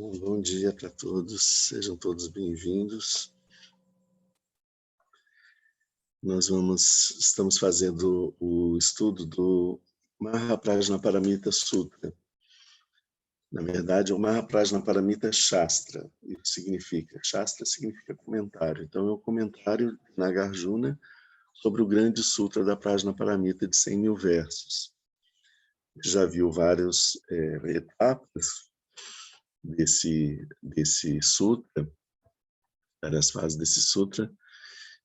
Bom dia para todos, sejam todos bem-vindos. Estamos fazendo o estudo do Mahaprajnaparamita Sutra. Na verdade, o Mahaprajnaparamita Shastra. Shastra significa comentário. Então, é o comentário de Nagarjuna sobre o grande Sutra da Prajnaparamita de 100 mil versos. Já viu várias etapas desse sutra, várias fases desse sutra,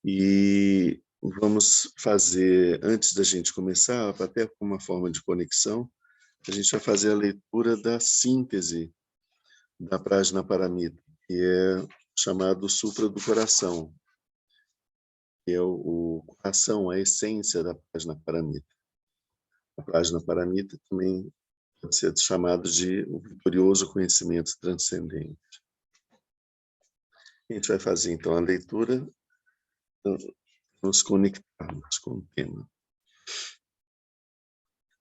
e vamos fazer, antes da gente começar, até como uma forma de conexão, a gente vai fazer a leitura da síntese da Prajnaparamita, que é chamado Sutra do Coração, que é o coração, a essência da Prajnaparamita. A Prajnaparamita também pode ser chamado de o vitorioso conhecimento transcendente. A gente vai fazer, então, a leitura, nos conectarmos com o tema.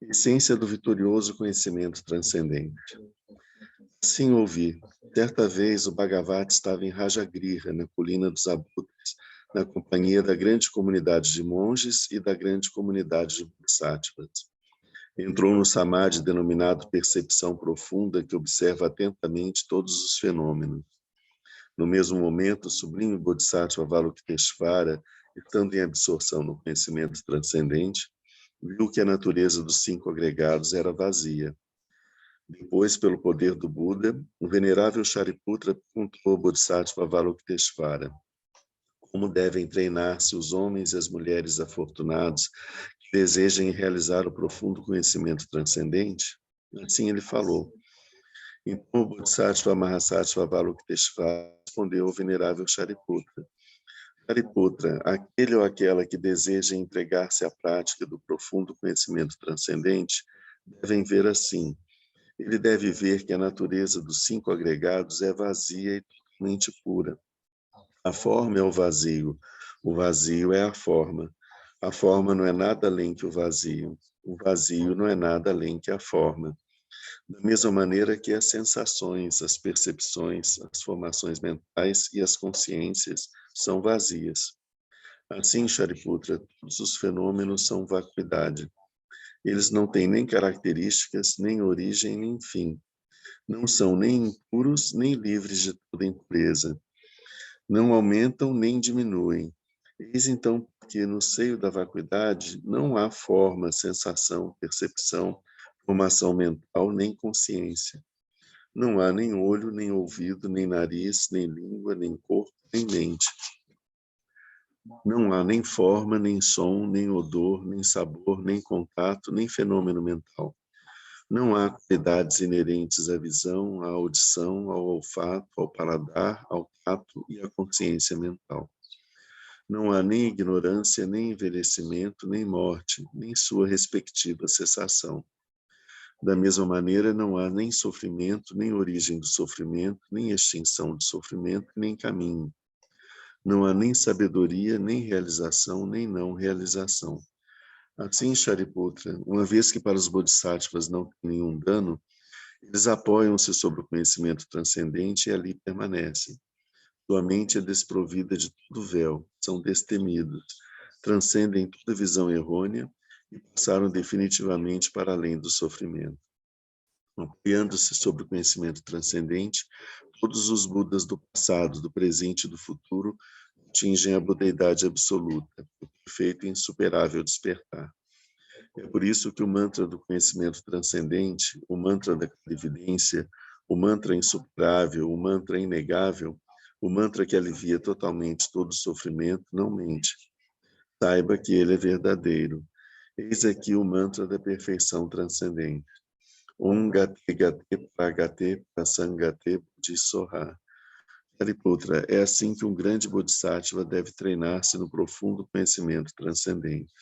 Essência do vitorioso conhecimento transcendente. Assim ouvi. Certa vez o Bhagavata estava em Rajagriha, na colina dos Abutres, na companhia da grande comunidade de monges e da grande comunidade de bodhisattvas. Entrou no samadhi denominado percepção profunda, que observa atentamente todos os fenômenos. No mesmo momento, o sublime Bodhisattva Avalokiteshvara, estando em absorção no conhecimento transcendente, viu que a natureza dos 5 agregados era vazia. Depois, pelo poder do Buda, o venerável Shariputra perguntou ao Bodhisattva Avalokiteshvara: como devem treinar-se os homens e as mulheres afortunados que desejem realizar o profundo conhecimento transcendente? Assim ele falou. Então o Bodhisattva Mahasattva Avalokiteshvara respondeu ao venerável Shariputra: Shariputra, aquele ou aquela que deseja entregar-se à prática do profundo conhecimento transcendente devem ver assim. Ele deve ver que a natureza dos 5 agregados é vazia e totalmente pura. A forma é o vazio é a forma. A forma não é nada além que o vazio não é nada além que a forma. Da mesma maneira que as sensações, as percepções, as formações mentais e as consciências são vazias. Assim, Shariputra, todos os fenômenos são vacuidade. Eles não têm nem características, nem origem, nem fim. Não são nem impuros, nem livres de toda impureza. Não aumentam, nem diminuem. Eis então que no seio da vacuidade não há forma, sensação, percepção, formação mental, nem consciência. Não há nem olho, nem ouvido, nem nariz, nem língua, nem corpo, nem mente. Não há nem forma, nem som, nem odor, nem sabor, nem contato, nem fenômeno mental. Não há qualidades inerentes à visão, à audição, ao olfato, ao paladar, ao tato e à consciência mental. Não há nem ignorância, nem envelhecimento, nem morte, nem sua respectiva cessação. Da mesma maneira, não há nem sofrimento, nem origem do sofrimento, nem extinção do sofrimento, nem caminho. Não há nem sabedoria, nem realização, nem não realização. Assim, Shariputra, uma vez que para os bodhisattvas não tem nenhum dano, eles apoiam-se sobre o conhecimento transcendente e ali permanecem. Sua mente é desprovida de todo véu, são destemidos, transcendem toda visão errônea e passaram definitivamente para além do sofrimento. Apoiando-se sobre o conhecimento transcendente, todos os Budas do passado, do presente e do futuro atingem a budeidade absoluta, o perfeito e insuperável despertar. É por isso que o mantra do conhecimento transcendente, o mantra da clarividência, o mantra insuperável, o mantra inegável, o mantra que alivia totalmente todo sofrimento, não mente. Saiba que ele é verdadeiro. Eis aqui o mantra da perfeição transcendente. Om Gate Gate Pragate Prasangate Bodhisoha. Shariputra, é assim que um grande bodhisattva deve treinar-se no profundo conhecimento transcendente.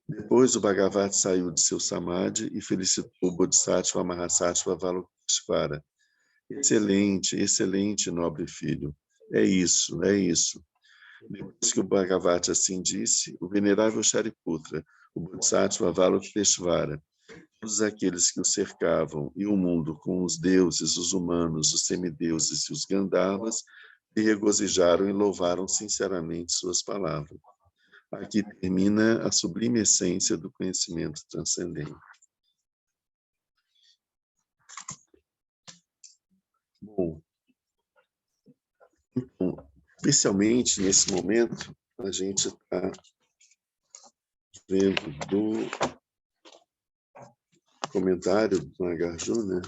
Depois o Bhagavata saiu de seu samadhi e felicitou o Bodhisattva Mahasattva Avalokiteshvara. Excelente, excelente, nobre filho. É isso, é isso. Depois que o Bhagavata assim disse, o venerável Shariputra, o Bodhisattva Avalokiteshvara, todos aqueles que o cercavam e o mundo com os deuses, os humanos, os semideuses e os Gandharvas se regozijaram e louvaram sinceramente suas palavras. Aqui termina a sublime essência do conhecimento transcendente. Bom, então, especialmente nesse momento, a gente está vendo do comentário do Nagarjuna, né?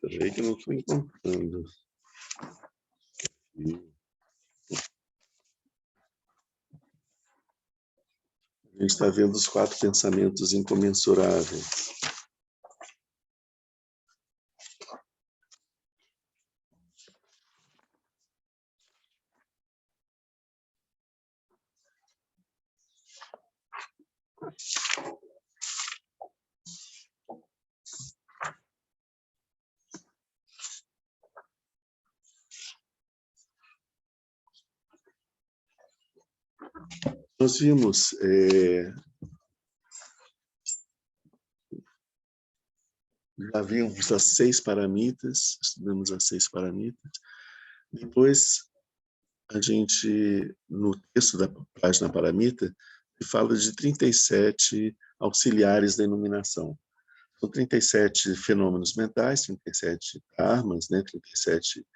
Peraí que eu não estou encontrando. A gente está vendo os 4 pensamentos incomensuráveis. Nós vimos já vimos as 6 paramitas, estudamos as 6 paramitas. Depois, a gente, no texto da página paramita, fala de 37 auxiliares da iluminação. São 37 fenômenos mentais, 37 karmas, né? 37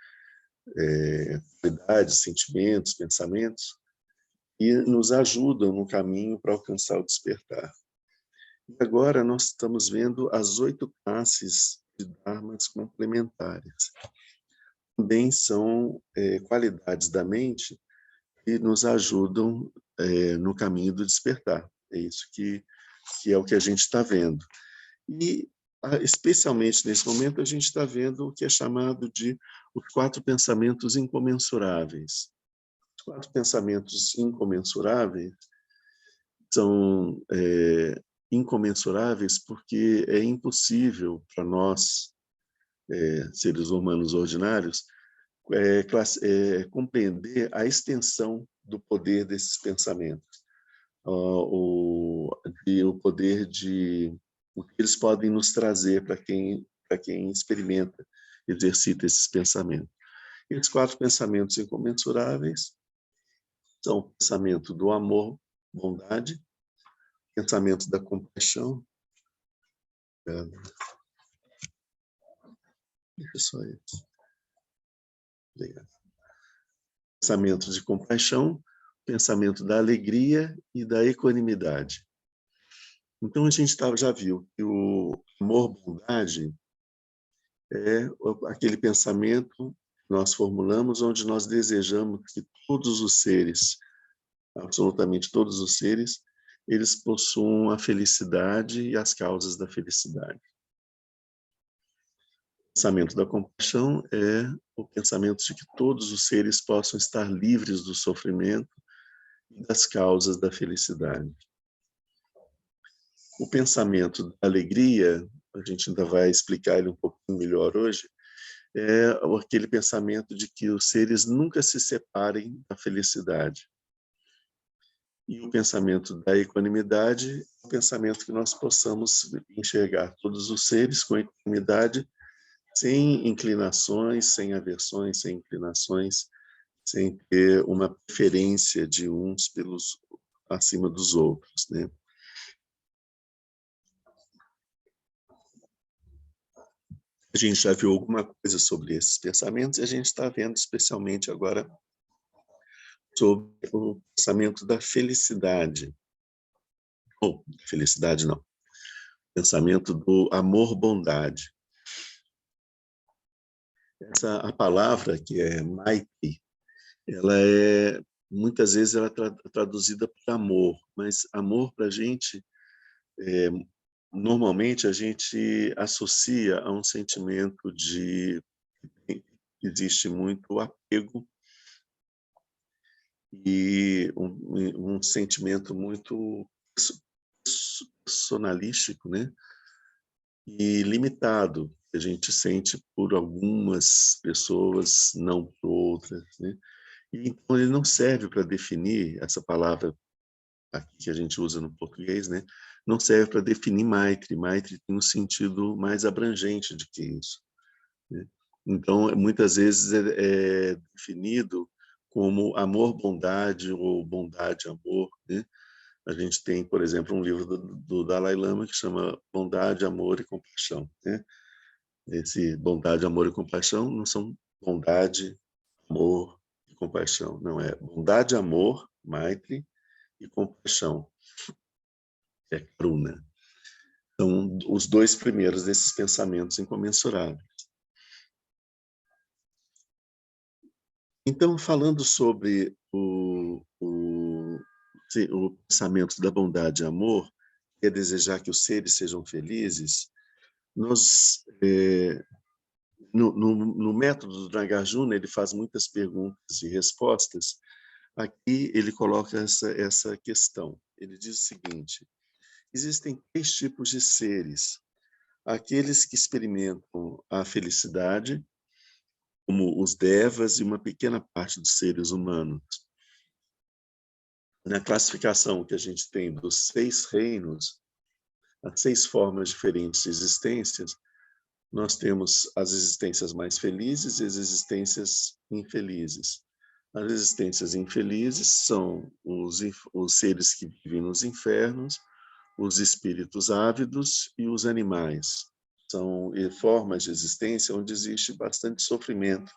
qualidades, sentimentos, pensamentos, e nos ajudam no caminho para alcançar o despertar. E agora nós estamos vendo as 8 classes de dharmas complementares. Também são qualidades da mente que nos ajudam no caminho do despertar. É isso que é o que a gente está vendo. E, especialmente nesse momento, a gente está vendo o que é chamado de os 4 pensamentos incomensuráveis. Os 4 pensamentos incomensuráveis são incomensuráveis porque é impossível para nós, seres humanos ordinários, compreender a extensão do poder desses pensamentos, o poder de o que eles podem nos trazer para quem experimenta, exercita esses pensamentos. Esses 4 pensamentos incomensuráveis são o pensamento do amor, bondade, pensamento da compaixão. Deixa só isso. Obrigado. Pensamento de compaixão, pensamento da alegria e da equanimidade. Então, a gente já viu que o amor-bondade é aquele pensamento que nós formulamos onde nós desejamos que todos os seres, absolutamente todos os seres, eles possuam a felicidade e as causas da felicidade. O pensamento da compaixão é o pensamento de que todos os seres possam estar livres do sofrimento e das causas da felicidade. O pensamento da alegria, a gente ainda vai explicar ele um pouquinho melhor hoje, é aquele pensamento de que os seres nunca se separem da felicidade. E o pensamento da equanimidade é o pensamento que nós possamos enxergar todos os seres com equanimidade, sem inclinações, sem aversões, sem inclinações, sem ter uma preferência de uns acima dos outros, né? A gente já viu alguma coisa sobre esses pensamentos e a gente está vendo especialmente agora sobre o pensamento da felicidade. Ou, felicidade não. Pensamento do amor-bondade. A palavra, que é Maitri, ela muitas vezes ela é traduzida por amor, mas amor para a gente, normalmente a gente associa a um sentimento de existe muito apego e um sentimento muito personalístico, né? E limitado. que a gente sente por algumas pessoas, não por outras, né? E, então, ele não serve para definir essa palavra aqui que a gente usa no português, né? Não serve para definir Maitri. Maitri tem um sentido mais abrangente do que isso, né? Então, muitas vezes é definido como amor-bondade ou bondade-amor, né? A gente tem, por exemplo, um livro do Dalai Lama que chama Bondade, Amor e Compaixão, né? Esse bondade, amor e compaixão não são bondade, amor e compaixão, não é bondade, amor, Maitri, e compaixão, que é Karuna. São os dois primeiros desses pensamentos incomensuráveis. Então, falando sobre o pensamento da bondade e amor, que é desejar que os seres sejam felizes, nós, no método do Nagarjuna, ele faz muitas perguntas e respostas. Aqui ele coloca essa questão. Ele diz o seguinte: existem 3 tipos de seres. Aqueles que experimentam a felicidade, como os devas e uma pequena parte dos seres humanos. Na classificação que a gente tem dos 6 reinos, as 6 formas diferentes de existências, nós temos as existências mais felizes e as existências infelizes. As existências infelizes são os seres que vivem nos infernos, os espíritos ávidos e os animais. São formas de existência onde existe bastante sofrimento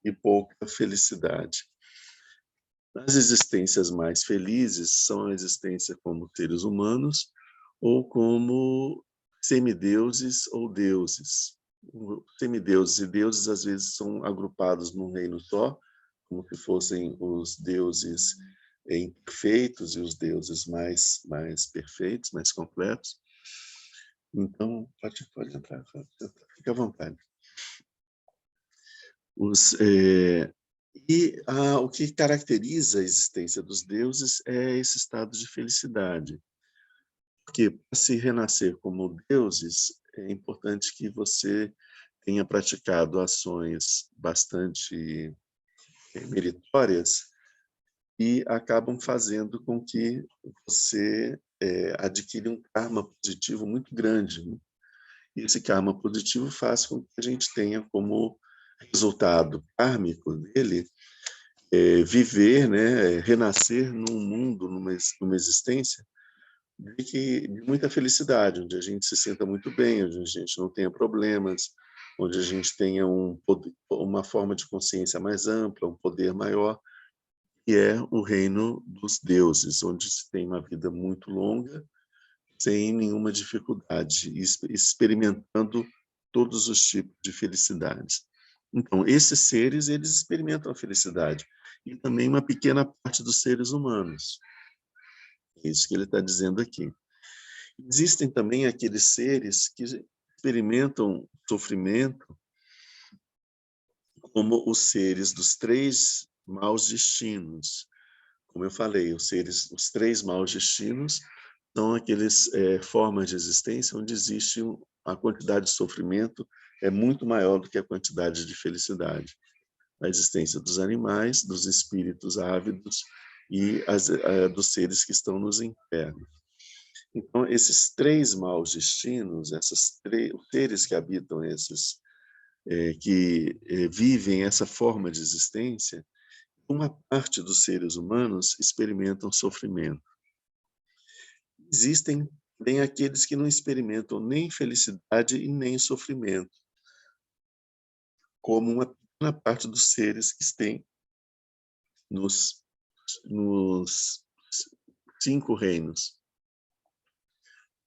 e pouca felicidade. As existências mais felizes são a existência como seres humanos ou como semideuses ou deuses. Semideuses e deuses às vezes são agrupados num reino só, como se fossem os deuses imperfeitos e os deuses mais perfeitos, mais completos. Então, pode entrar, fica à vontade. O que caracteriza a existência dos deuses é esse estado de felicidade. Porque para se renascer como deuses, é importante que você tenha praticado ações bastante meritórias e acabam fazendo com que você adquira um karma positivo muito grande, né? E esse karma positivo faz com que a gente tenha como resultado kármico dele viver, né, renascer num mundo, numa existência de muita felicidade, onde a gente se sinta muito bem, onde a gente não tenha problemas, onde a gente tenha uma forma de consciência mais ampla, um poder maior, que é o reino dos deuses, onde se tem uma vida muito longa, sem nenhuma dificuldade, experimentando todos os tipos de felicidades. Então, esses seres, eles experimentam a felicidade, e também uma pequena parte dos seres humanos. É isso que ele está dizendo aqui. Existem também aqueles seres que experimentam sofrimento, como os seres dos 3 maus destinos. Como eu falei, os 3 maus destinos são aqueles formas de existência onde existe a quantidade de sofrimento é muito maior do que a quantidade de felicidade. A existência dos animais, dos espíritos ávidos e dos seres que estão nos infernos. Então, esses 3 maus destinos, os seres que habitam que vivem essa forma de existência, uma parte dos seres humanos experimentam sofrimento. Existem também aqueles que não experimentam nem felicidade e nem sofrimento, como uma pequena parte dos seres que têm nos 5 reinos.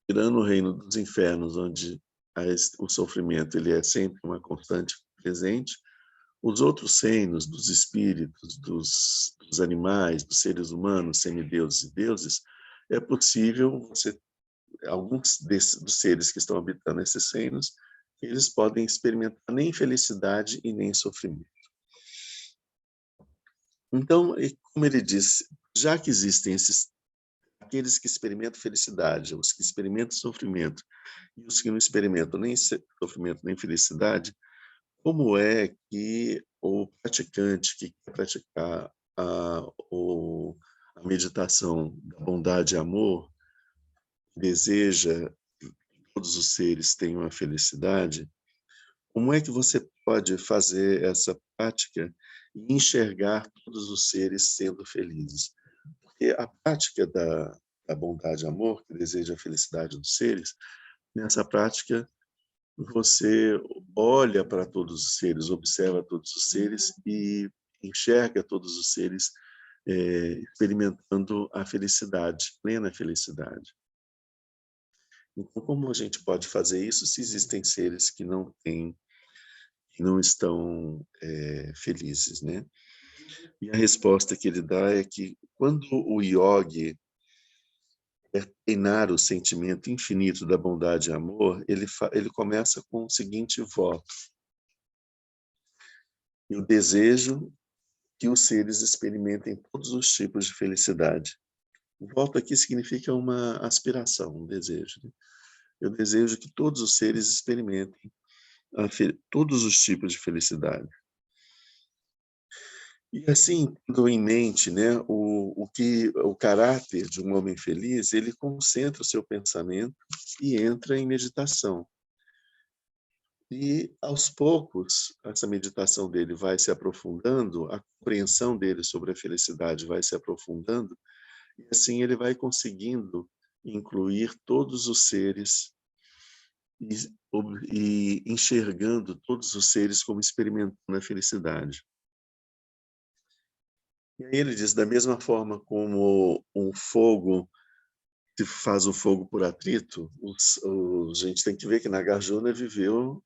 Tirando o reino dos infernos, onde o sofrimento ele é sempre uma constante presente, os outros reinos dos espíritos, dos animais, dos seres humanos, semideuses e deuses, é possível alguns dos seres que estão habitando esses reinos, eles podem experimentar nem felicidade e nem sofrimento. Então, como ele disse, já que existem esses aqueles que experimentam felicidade, os que experimentam sofrimento e os que não experimentam nem sofrimento nem felicidade, como é que o praticante que quer praticar a meditação da bondade e amor, deseja que todos os seres tenham a felicidade, como é que você pode fazer essa prática e enxergar todos os seres sendo felizes? Porque a prática da bondade e amor, que deseja a felicidade dos seres, nessa prática você olha para todos os seres, observa todos os seres e enxerga todos os seres experimentando a felicidade, plena felicidade. Então, como a gente pode fazer isso se existem seres que não têm, que não estão felizes, né? E a resposta que ele dá é que quando o yogi quer treinar o sentimento infinito da bondade e amor, ele começa com o seguinte voto: eu desejo que os seres experimentem todos os tipos de felicidade. O voto aqui significa uma aspiração, um desejo, né? Eu desejo que todos os seres experimentem todos os tipos de felicidade. E assim, tendo em mente, né, o caráter de um homem feliz, ele concentra o seu pensamento e entra em meditação. E, aos poucos, essa meditação dele vai se aprofundando, a compreensão dele sobre a felicidade vai se aprofundando, e assim ele vai conseguindo incluir todos os seres e enxergando todos os seres como experimentando a felicidade. E aí ele diz, da mesma forma como um fogo se faz o fogo por atrito, a gente tem que ver que Nagarjuna viveu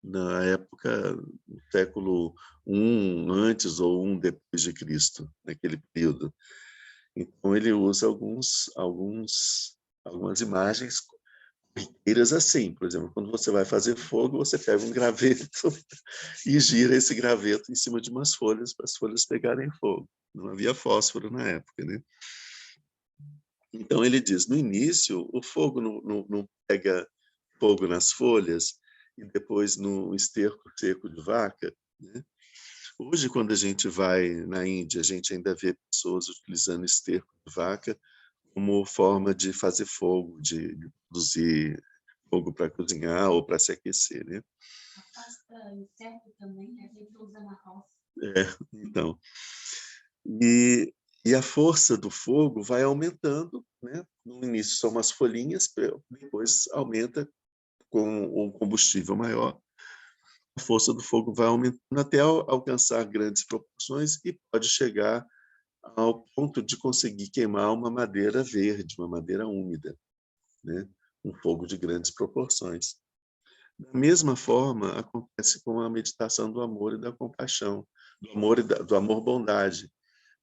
na época do século I antes ou I depois de Cristo, naquele período. Então ele usa algumas imagens corriqueiras assim, por exemplo, quando você vai fazer fogo, você pega um graveto e gira esse graveto em cima de umas folhas para as folhas pegarem fogo. Não havia fósforo na época, né? Então ele diz, no início o fogo não pega fogo nas folhas e depois no esterco seco de vaca, né? Hoje, quando a gente vai na Índia, a gente ainda vê pessoas utilizando esterco de vaca como forma de fazer fogo, de produzir fogo para cozinhar ou para se aquecer, né? A pasta inseto também, né? A gente usa na roça. Então. E a força do fogo vai aumentando, né? No início são umas folhinhas, depois aumenta com um combustível maior. A força do fogo vai aumentando até alcançar grandes proporções e pode chegar ao ponto de conseguir queimar uma madeira verde, uma madeira úmida, né? Um fogo de grandes proporções. Da mesma forma, acontece com a meditação do amor e da compaixão, do amor e do amor-bondade.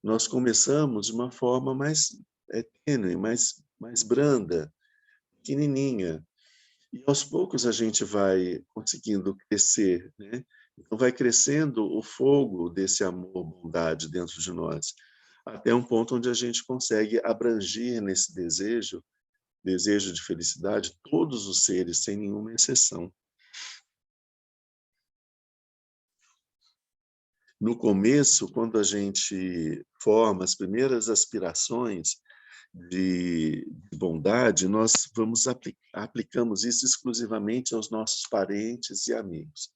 Nós começamos de uma forma mais tênue, mais branda, pequenininha. E aos poucos a gente vai conseguindo crescer, né? Então vai crescendo o fogo desse amor, bondade dentro de nós, até um ponto onde a gente consegue abranger nesse desejo de felicidade, todos os seres, sem nenhuma exceção. No começo, quando a gente forma as primeiras aspirações de bondade, nós aplicamos isso exclusivamente aos nossos parentes e amigos.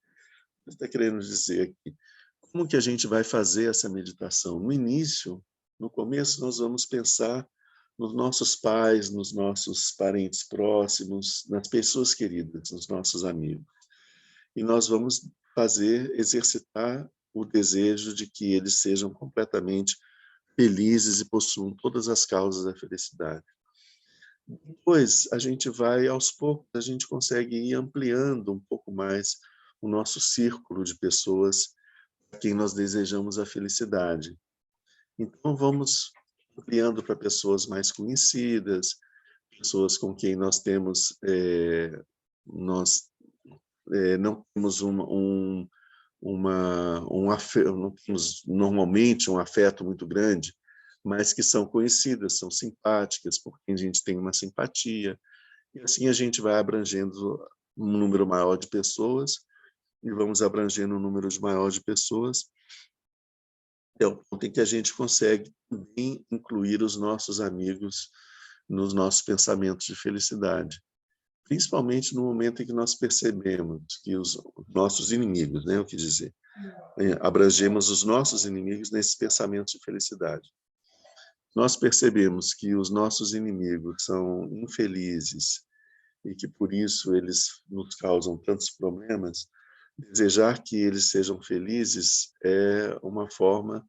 Você está querendo dizer aqui, como que a gente vai fazer essa meditação? No início, no começo, nós vamos pensar nos nossos pais, nos nossos parentes próximos, nas pessoas queridas, nos nossos amigos. E nós vamos exercitar o desejo de que eles sejam completamente felizes e possuam todas as causas da felicidade. Depois, a gente vai, aos poucos, a gente consegue ir ampliando um pouco mais o nosso círculo de pessoas a quem nós desejamos a felicidade. Então, vamos ampliando para pessoas mais conhecidas, pessoas com quem nós temos, não temos não temos normalmente um afeto muito grande, mas que são conhecidas, são simpáticas, por quem a gente tem uma simpatia. E assim a gente vai abrangendo um número maior de pessoas e vamos abrangendo um número maior de pessoas, até o ponto em que a gente consegue também incluir os nossos amigos nos nossos pensamentos de felicidade. Principalmente no momento em que nós percebemos que os nossos inimigos, né, eu quis dizer, abrangemos os nossos inimigos nesses pensamentos de felicidade. Nós percebemos que os nossos inimigos são infelizes e que por isso eles nos causam tantos problemas. Desejar que eles sejam felizes é uma forma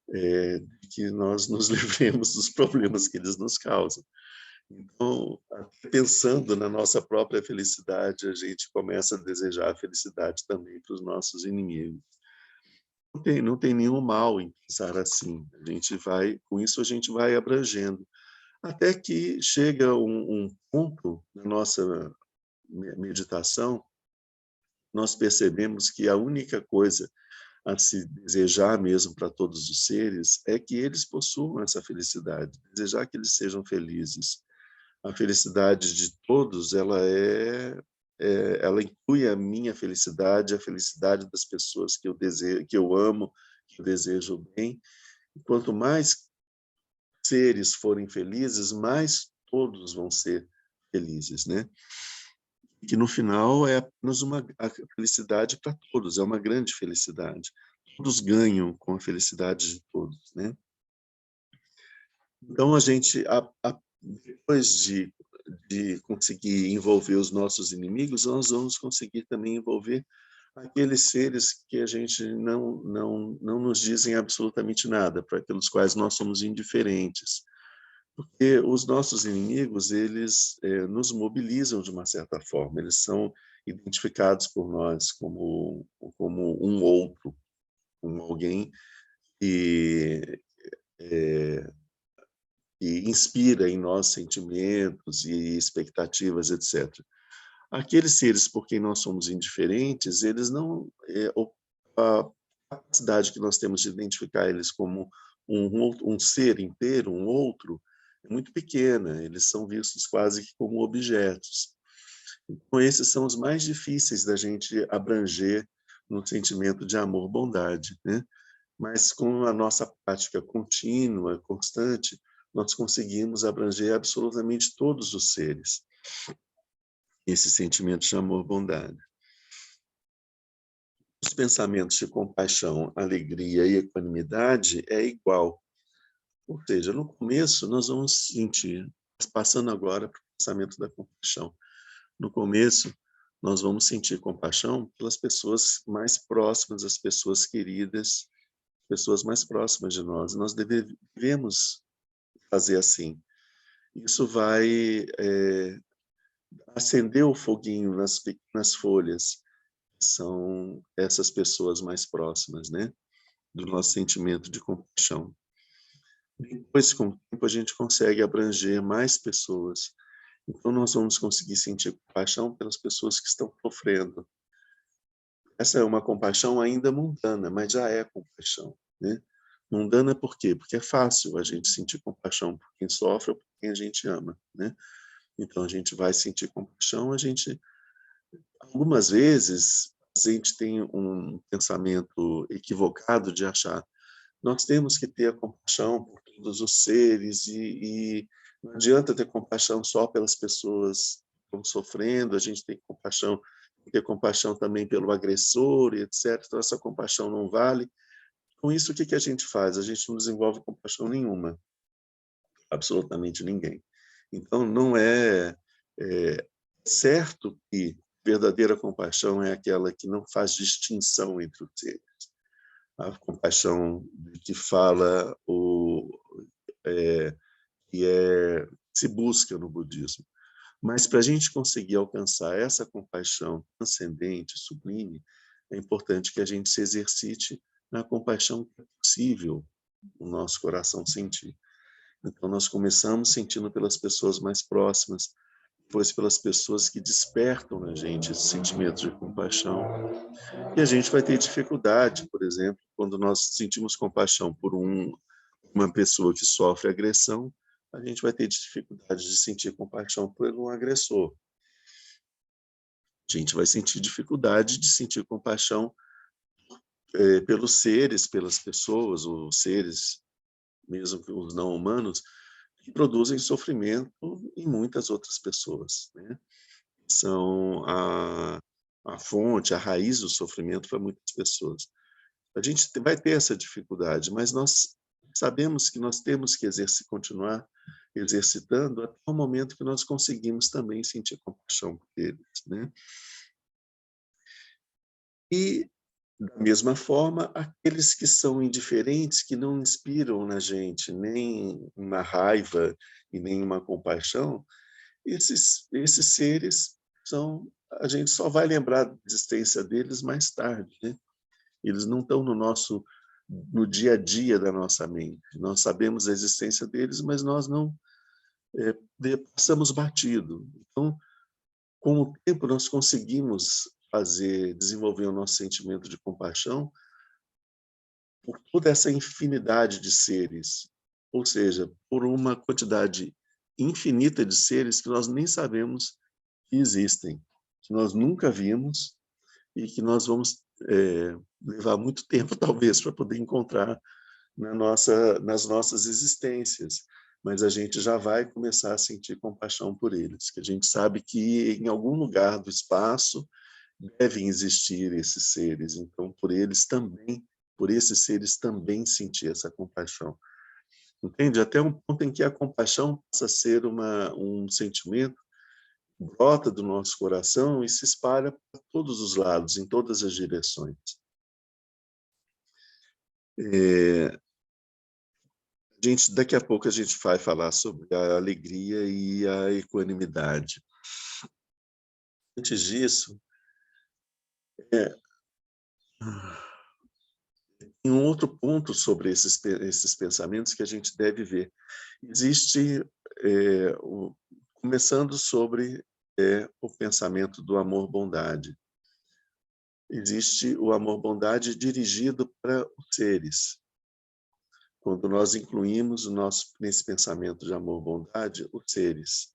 de que nós nos livremos dos problemas que eles nos causam. Então, pensando na nossa própria felicidade, a gente começa a desejar a felicidade também para os nossos inimigos. Não tem nenhum mal em pensar assim. A gente vai, com isso a gente vai abrangendo, até que chega um ponto na nossa meditação, nós percebemos que a única coisa a se desejar mesmo para todos os seres é que eles possuam essa felicidade, desejar que eles sejam felizes. A felicidade de todos, ela inclui a minha felicidade, a felicidade das pessoas que eu desejo, que eu amo, que eu desejo bem. E quanto mais seres forem felizes, mais todos vão ser felizes, né? Que no final é apenas a felicidade para todos, é uma grande felicidade. Todos ganham com a felicidade de todos, né? Então a gente, depois de conseguir envolver os nossos inimigos, nós vamos conseguir também envolver aqueles seres que a gente não nos dizem absolutamente nada, para aqueles quais nós somos indiferentes. Porque os nossos inimigos, eles nos mobilizam de uma certa forma, eles são identificados por nós como um outro, como alguém que, que inspira em nós sentimentos e expectativas, etc. Aqueles seres por quem nós somos indiferentes, eles não a capacidade que nós temos de identificar eles como um ser inteiro, um outro, é muito pequena. Eles são vistos quase que como objetos. Então, esses são os mais difíceis da gente abranger no sentimento de amor, bondade, né? Mas com a nossa prática contínua, constante, nós conseguimos abranger absolutamente todos os seres esse sentimento de amor, bondade. Os pensamentos de compaixão, alegria e equanimidade é igual. Ou seja, no começo nós vamos sentir, passando agora para o pensamento da compaixão. No começo, nós vamos sentir compaixão pelas pessoas mais próximas, as pessoas queridas, pessoas mais próximas de nós. Nós devemos fazer assim. Isso vai acender o foguinho nas pequenas folhas, que são essas pessoas mais próximas, né, do nosso sentimento de compaixão. Depois, com o tempo, a gente consegue abranger mais pessoas. Então, nós vamos conseguir sentir compaixão pelas pessoas que estão sofrendo. Essa é uma compaixão ainda mundana, mas já é compaixão, né? Mundana por quê? Porque é fácil a gente sentir compaixão por quem sofre ou por quem a gente ama, né? Então, a gente vai sentir compaixão, algumas vezes, a gente tem um pensamento equivocado de achar nós temos que ter a compaixão por todos os seres e não adianta ter compaixão só pelas pessoas que estão sofrendo, a gente tem que ter compaixão também pelo agressor e etc. Então, essa compaixão não vale. Com isso, o que a gente faz? A gente não desenvolve compaixão nenhuma, absolutamente ninguém. Então, não é certo que verdadeira compaixão é aquela que não faz distinção entre os seres. A compaixão que fala que se busca no budismo. Mas para a gente conseguir alcançar essa compaixão transcendente, sublime, é importante que a gente se exercite na compaixão que é possível o nosso coração sentir. Então, nós começamos sentindo pelas pessoas mais próximas, depois pelas pessoas que despertam na gente esse sentimento de compaixão. E a gente vai ter dificuldade, por exemplo, quando nós sentimos compaixão por uma pessoa que sofre agressão, a gente vai ter dificuldade de sentir compaixão por um agressor. A gente vai sentir dificuldade de sentir compaixão pelos seres, pelas pessoas, os seres, mesmo que os não humanos, que produzem sofrimento em muitas outras pessoas, né? São a fonte, a raiz do sofrimento para muitas pessoas. A gente vai ter essa dificuldade, mas nós sabemos que nós temos que continuar exercitando até o momento que nós conseguimos também sentir compaixão por eles, né? E, da mesma forma, aqueles que são indiferentes, que não inspiram na gente nem uma raiva e nem uma compaixão, esses seres a gente só vai lembrar da existência deles mais tarde, né? Eles não estão no dia a dia da nossa mente. Nós sabemos a existência deles, mas nós não passamos batido. Então, com o tempo, nós conseguimos desenvolver o nosso sentimento de compaixão por toda essa infinidade de seres, ou seja, por uma quantidade infinita de seres que nós nem sabemos que existem, que nós nunca vimos e que nós vamos levar muito tempo, talvez, para poder encontrar nas nossas existências. Mas a gente já vai começar a sentir compaixão por eles, que a gente sabe que em algum lugar do espaço devem existir esses seres. Então, por esses seres também sentir essa compaixão. Entende? Até um ponto em que a compaixão passa a ser um sentimento que brota do nosso coração e se espalha para todos os lados, em todas as direções. Daqui a pouco a gente vai falar sobre a alegria e a equanimidade. Antes disso, tem um outro ponto sobre esses pensamentos que a gente deve ver. Existe, começando sobre o pensamento do amor-bondade. Existe o amor-bondade dirigido para os seres. Quando nós incluímos nesse pensamento de amor-bondade, os seres.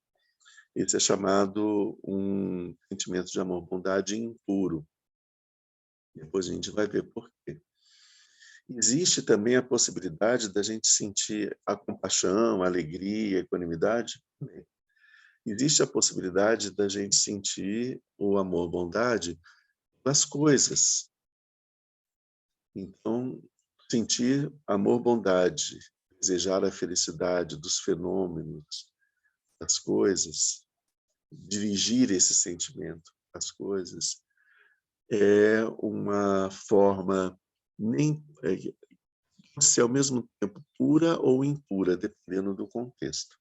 Esse é chamado um sentimento de amor-bondade impuro. Depois a gente vai ver por quê. Existe também a possibilidade da gente sentir a compaixão, a alegria, a equanimidade. Existe a possibilidade da gente sentir o amor-bondade nas coisas. Então, sentir amor-bondade, desejar a felicidade dos fenômenos, das coisas, dirigir esse sentimento às coisas, é uma forma pode ser ao mesmo tempo pura ou impura, dependendo do contexto.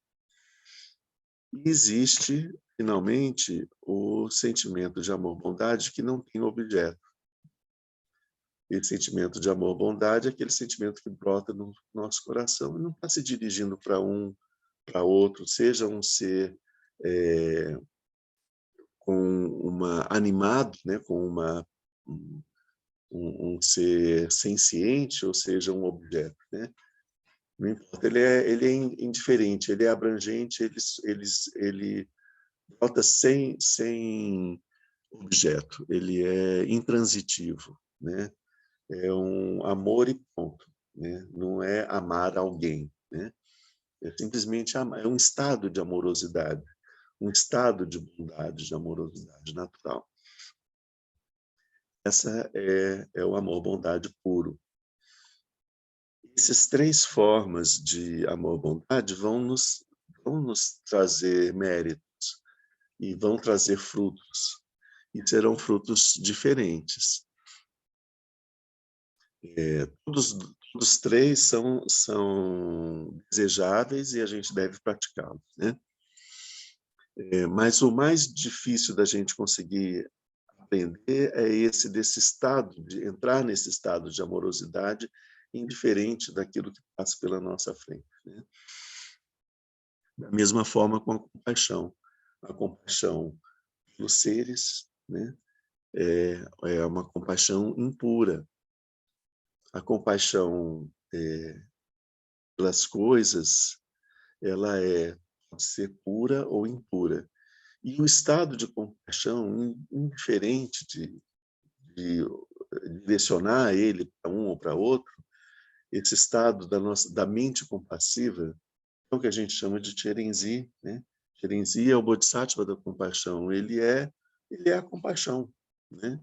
E existe, finalmente, o sentimento de amor-bondade que não tem objeto. Esse sentimento de amor-bondade é aquele sentimento que brota no nosso coração e não está se dirigindo para para outro, seja um ser animado, né, com um ser senciente, ou seja, um objeto, né? Não importa, ele é indiferente, ele é abrangente, ele brota sem objeto, ele é intransitivo, né? É um amor e ponto, né? Não é amar alguém, né? É simplesmente amar, é um estado de amorosidade, um estado de bondade, de amorosidade natural. Essa é o amor-bondade puro. Essas três formas de amor-bondade vão nos trazer méritos e vão trazer frutos, e serão frutos diferentes. Todos os três são desejáveis e a gente deve praticá-los, né? Mas o mais difícil da gente conseguir aprender é desse estado, de entrar nesse estado de amorosidade, indiferente daquilo que passa pela nossa frente, né? Da mesma forma com a compaixão. A compaixão pelos seres, né? É uma compaixão impura. A compaixão pelas coisas, ela pode ser pura ou impura. E o estado de compaixão, indiferente de direcionar ele para um ou para outro, esse estado da mente compassiva, é o que a gente chama de Cherenzi, né? Cherenzi é o Bodhisattva da compaixão. Ele é a compaixão, né?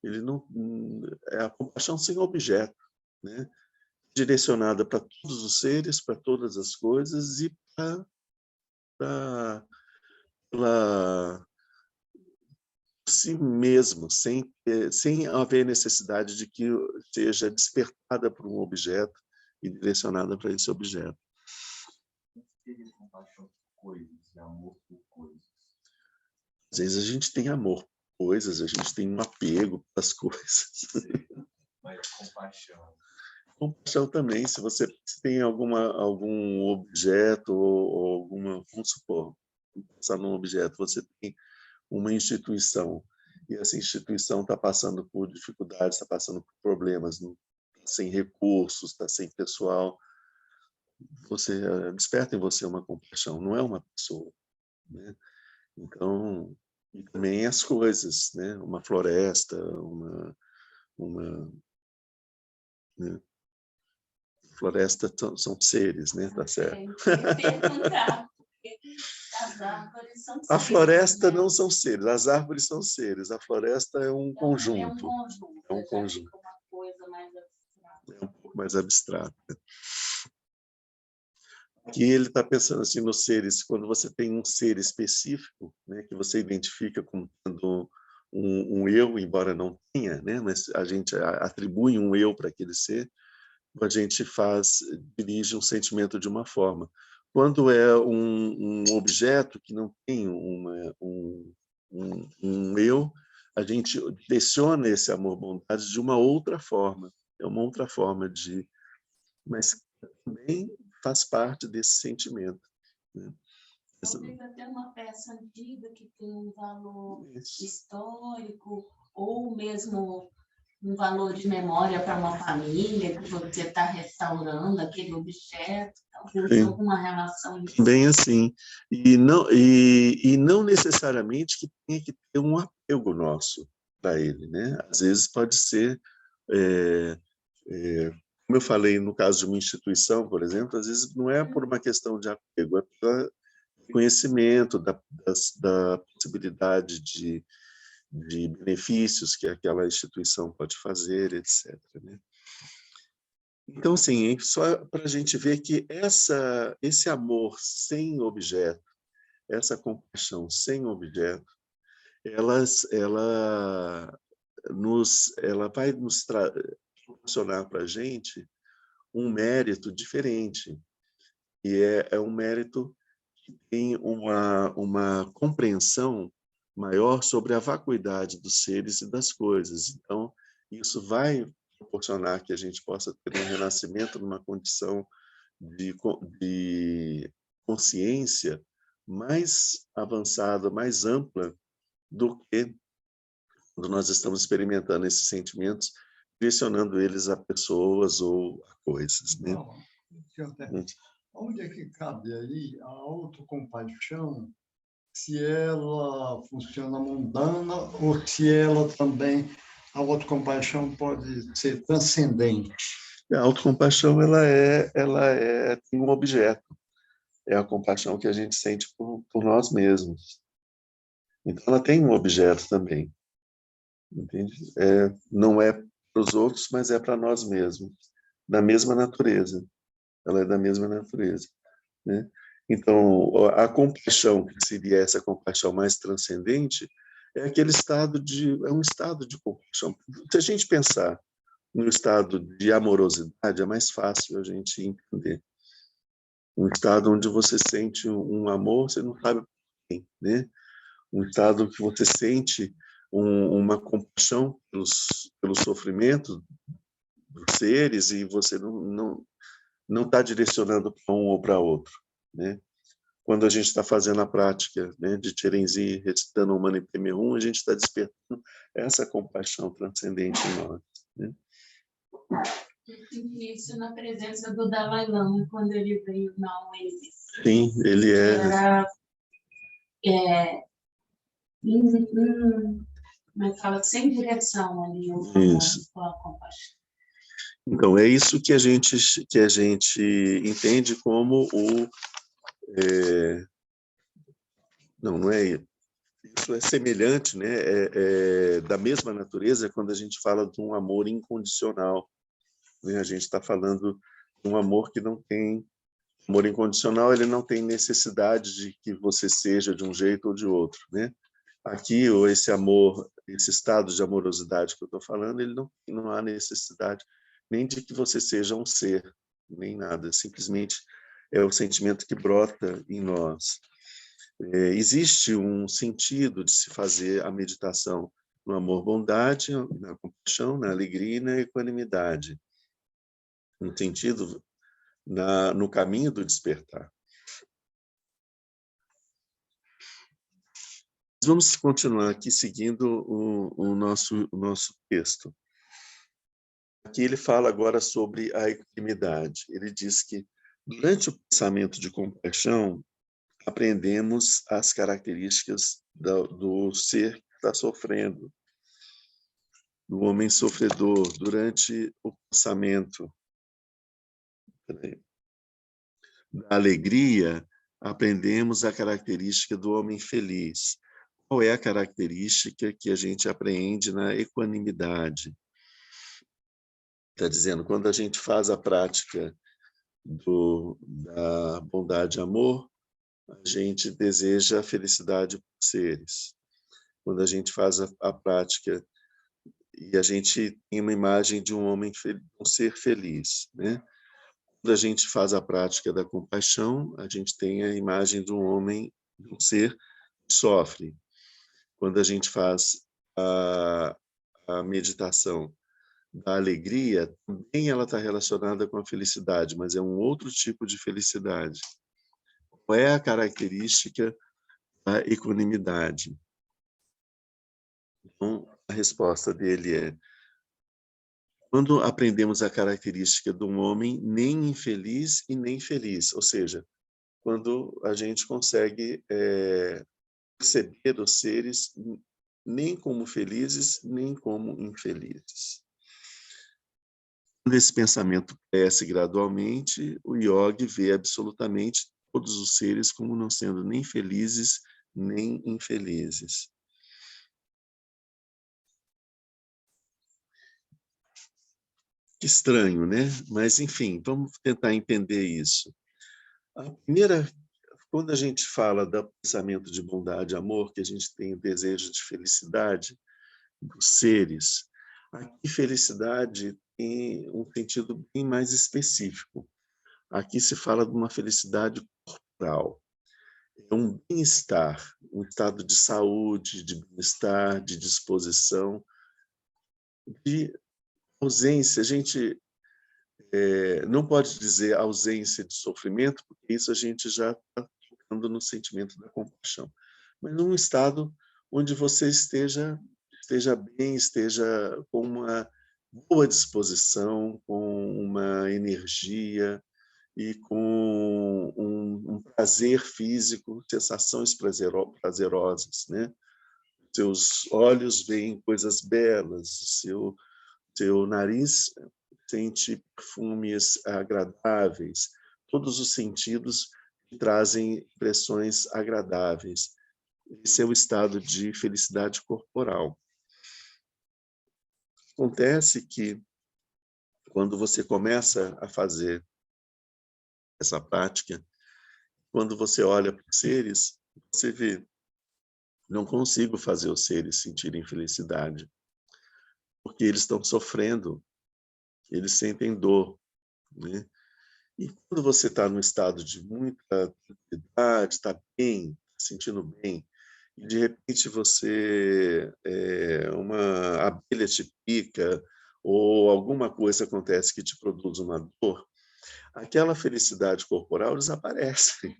Ele não é a compaixão sem objeto, né? Direcionada para todos os seres, para todas as coisas e para si mesmo, sem haver necessidade de que seja despertada por um objeto e direcionada para esse objeto. Compaixão por coisas e amor por coisas. Às vezes a gente tem amor por coisas, a gente tem um apego às coisas. Mas compaixão. Compaixão também, se você tem algum objeto ou alguma, vamos supor, pensar num objeto, você tem uma instituição e essa instituição está passando por dificuldades, está passando por problemas, está sem recursos, está sem pessoal, você desperta em você uma compaixão, não é uma pessoa, né? Então, e também as coisas, né? Uma floresta, né? Floresta são seres, né? Tá certo. As árvores são A seres, floresta né? não são seres, as árvores são seres, a floresta é um conjunto. É um conjunto. É um conjunto. Uma coisa mais abstrata. É um pouco mais abstrata. Aqui ele está pensando assim nos seres, quando você tem um ser específico, né, que você identifica como tendo um eu, embora não tenha, né, mas a gente atribui um eu para aquele ser, a gente dirige um sentimento de uma forma. Quando é um objeto que não tem um eu, a gente direciona esse amor-bondade de uma outra forma. É uma outra forma de... Mas também faz parte desse sentimento, né? Talvez até uma peça antiga que tem um valor Isso. histórico ou mesmo um valor de memória para uma família que você está restaurando aquele objeto, talvez Sim. alguma relação. Bem assim. E não necessariamente que tenha que ter um apego nosso para ele, né? Às vezes pode ser, como eu falei no caso de uma instituição, por exemplo, às vezes não é por uma questão de apego, é pelo conhecimento da possibilidade de benefícios que aquela instituição pode fazer, etc., né? Então, assim, só para a gente ver que esse amor sem objeto, essa compaixão sem objeto, ela vai nos proporcionar para a gente um mérito diferente, e é um mérito que tem uma compreensão maior sobre a vacuidade dos seres e das coisas. Então, isso vai proporcionar que a gente possa ter um renascimento numa condição de consciência mais avançada, mais ampla do que quando nós estamos experimentando esses sentimentos, direcionando eles a pessoas ou a coisas, né? Onde é que cabe aí a autocompaixão, se ela funciona mundana ou se ela também, a autocompaixão pode ser transcendente? A autocompaixão tem um objeto, é a compaixão que a gente sente por nós mesmos. Então ela tem um objeto também, entende? Não é para os outros, mas é para nós mesmos, da mesma natureza. Ela é da mesma natureza, né? Então, a compaixão, que seria essa compaixão mais transcendente, é um estado de compaixão. Se a gente pensar no estado de amorosidade, é mais fácil a gente entender. Um estado onde você sente um amor, você não sabe por quem, né? Um estado que você sente uma compaixão pelo sofrimento dos seres e você não está direcionando para um ou para outro, né? Quando a gente está fazendo a prática, né, de Cherenzi, recitando o Mani Padme Hum, a gente está despertando essa compaixão transcendente em nós, né? Eu tive isso na presença do Dalai Lama, quando ele veio na Oasis. Sim, ele é... Era... como é que fala? Sem direção ali, o amor com a compaixão. Então, é isso que a gente entende como o... Não é... Isso é semelhante, né? Da mesma natureza quando a gente fala de um amor incondicional. Né? A gente está falando de um amor que não tem... Amor incondicional, ele não tem necessidade de que você seja de um jeito ou de outro. Né? Aqui, ou esse amor, esse estado de amorosidade que eu estou falando, ele não há necessidade nem de que você seja um ser, nem nada. Simplesmente é o sentimento que brota em nós. Existe um sentido de se fazer a meditação no amor-bondade, na compaixão, na alegria e na equanimidade. Um sentido no caminho do despertar. Vamos continuar aqui seguindo o nosso texto. Aqui ele fala agora sobre a equanimidade. Ele diz que durante o pensamento de compaixão, aprendemos as características do ser que está sofrendo, do homem sofredor. Durante o pensamento da alegria, aprendemos a característica do homem feliz. Qual é a característica que a gente aprende na equanimidade? Está dizendo, quando a gente faz a prática da bondade e amor, a gente deseja a felicidade para os seres. Quando a gente faz a prática e a gente tem uma imagem de um homem, um ser feliz, né? Quando a gente faz a prática da compaixão, a gente tem a imagem de um homem, de um ser que sofre. Quando a gente faz a meditação da alegria, também ela está relacionada com a felicidade, mas é um outro tipo de felicidade. Qual é a característica da equanimidade? Então, a resposta dele é: quando aprendemos a característica de um homem nem infeliz e nem feliz, ou seja, quando a gente consegue perceber os seres nem como felizes, nem como infelizes. Quando esse pensamento cresce gradualmente, o yogi vê absolutamente todos os seres como não sendo nem felizes, nem infelizes. Que estranho, né? Mas, enfim, vamos tentar entender isso. Quando a gente fala do pensamento de bondade e amor, que a gente tem o desejo de felicidade dos seres, aqui felicidade tem um sentido bem mais específico. Aqui se fala de uma felicidade corporal. É um bem-estar, um estado de saúde, de bem-estar, de disposição, de ausência. A gente não pode dizer ausência de sofrimento, porque isso a gente já está tocando no sentimento da compaixão. Mas num estado onde você esteja bem, esteja com uma boa disposição, com uma energia e com um prazer físico, sensações prazerosas, né? Seus olhos veem coisas belas, seu nariz sente perfumes agradáveis, todos os sentidos trazem impressões agradáveis. Esse é o estado de felicidade corporal. Acontece que, quando você começa a fazer essa prática, quando você olha para os seres, você vê, não consigo fazer os seres sentirem felicidade, porque eles estão sofrendo, eles sentem dor, né? E quando você está num estado de muita tranquilidade, está bem, sentindo bem, e de repente uma abelha te pica ou alguma coisa acontece que te produz uma dor, aquela felicidade corporal desaparece.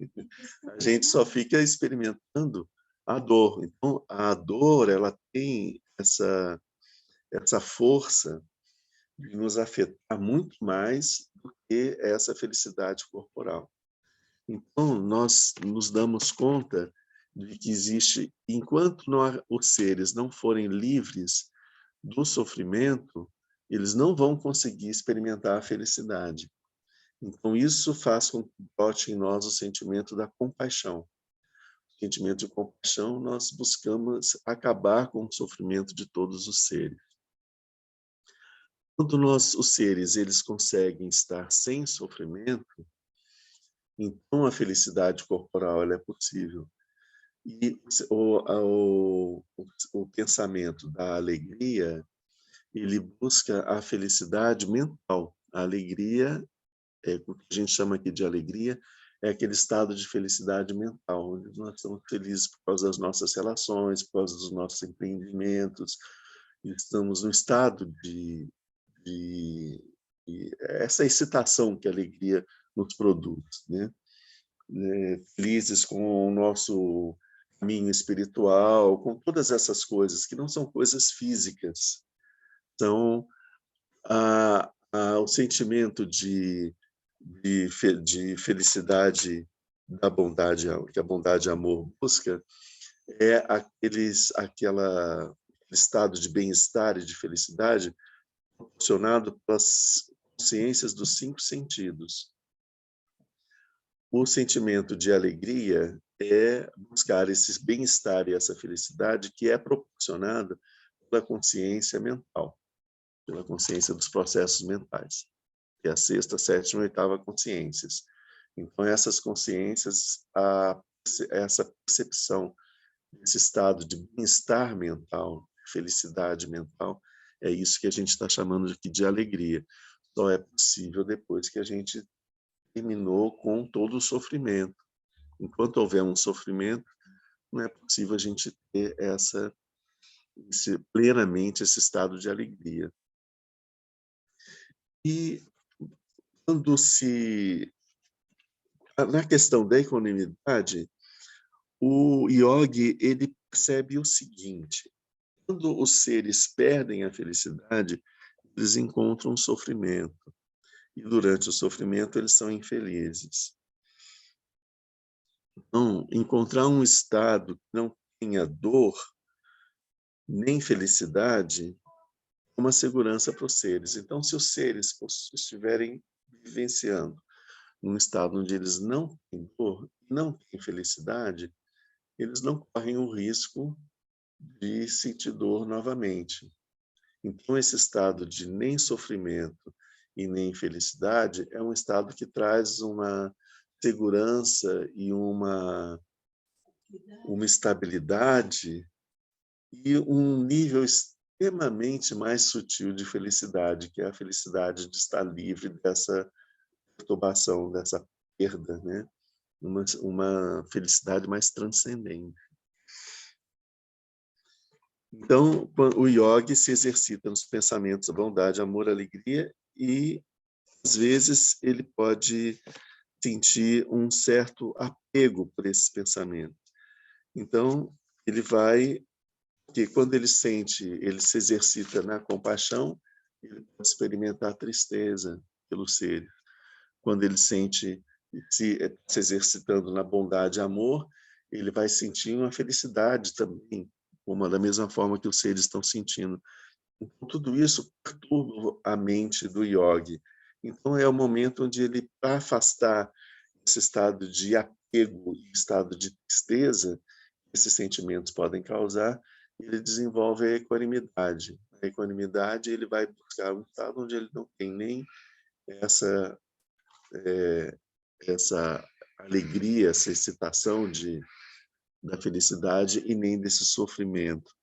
A gente só fica experimentando a dor. Então, a dor, ela tem essa força de nos afetar muito mais do que essa felicidade corporal. Então, nós nos damos conta de que existe, enquanto os seres não forem livres do sofrimento, eles não vão conseguir experimentar a felicidade. Então, isso faz com que brote em nós o sentimento da compaixão. O sentimento de compaixão, nós buscamos acabar com o sofrimento de todos os seres. Quando os seres eles conseguem estar sem sofrimento, então a felicidade corporal ela é possível. E o pensamento da alegria, ele busca a felicidade mental. A alegria, o que a gente chama aqui de alegria, é aquele estado de felicidade mental, onde nós estamos felizes por causa das nossas relações, por causa dos nossos empreendimentos, e estamos no estado de essa excitação que a alegria nos produz, né? Felizes com o nosso caminho espiritual, com todas essas coisas, que não são coisas físicas. Então, o sentimento de felicidade da bondade, que a bondade e amor busca, é aquele estado de bem-estar e de felicidade proporcionado pelas consciências dos 5 sentidos. O sentimento de alegria é buscar esse bem-estar e essa felicidade que é proporcionada pela consciência mental, pela consciência dos processos mentais, que é a 6ª, 7ª e 8ª consciências. Então, essas consciências, essa percepção desse estado de bem-estar mental, felicidade mental, é isso que a gente está chamando aqui de alegria. Só é possível depois que a gente terminou com todo o sofrimento. Enquanto houver um sofrimento, não é possível a gente ter plenamente esse estado de alegria. E quando na questão da equanimidade, o yogi ele percebe o seguinte: quando os seres perdem a felicidade, eles encontram sofrimento. E durante o sofrimento eles são infelizes. Então, encontrar um estado que não tenha dor nem felicidade é uma segurança para os seres. Então, se os seres estiverem vivenciando num estado onde eles não têm dor, não têm felicidade, eles não correm o risco de sentir dor novamente. Então, esse estado de nem sofrimento e nem felicidade é um estado que traz uma segurança e uma estabilidade e um nível extremamente mais sutil de felicidade, que é a felicidade de estar livre dessa perturbação, dessa perda, né? Uma felicidade mais transcendente. Então, o yogi se exercita nos pensamentos da bondade, amor, alegria e, às vezes, ele pode sentir um certo apego por esses pensamentos. Então, porque quando ele se exercita na compaixão, ele pode experimentar tristeza pelo ser. Quando ele se exercitando na bondade e amor, ele vai sentir uma felicidade também, da mesma forma que os seres estão sentindo. Então, tudo isso perturba a mente do yogi. Então, é o momento onde ele, para afastar esse estado de apego e estado de tristeza que esses sentimentos podem causar, ele desenvolve a equanimidade. A equanimidade, ele vai buscar um estado onde ele não tem nem essa alegria, essa excitação da felicidade e nem desse sofrimento.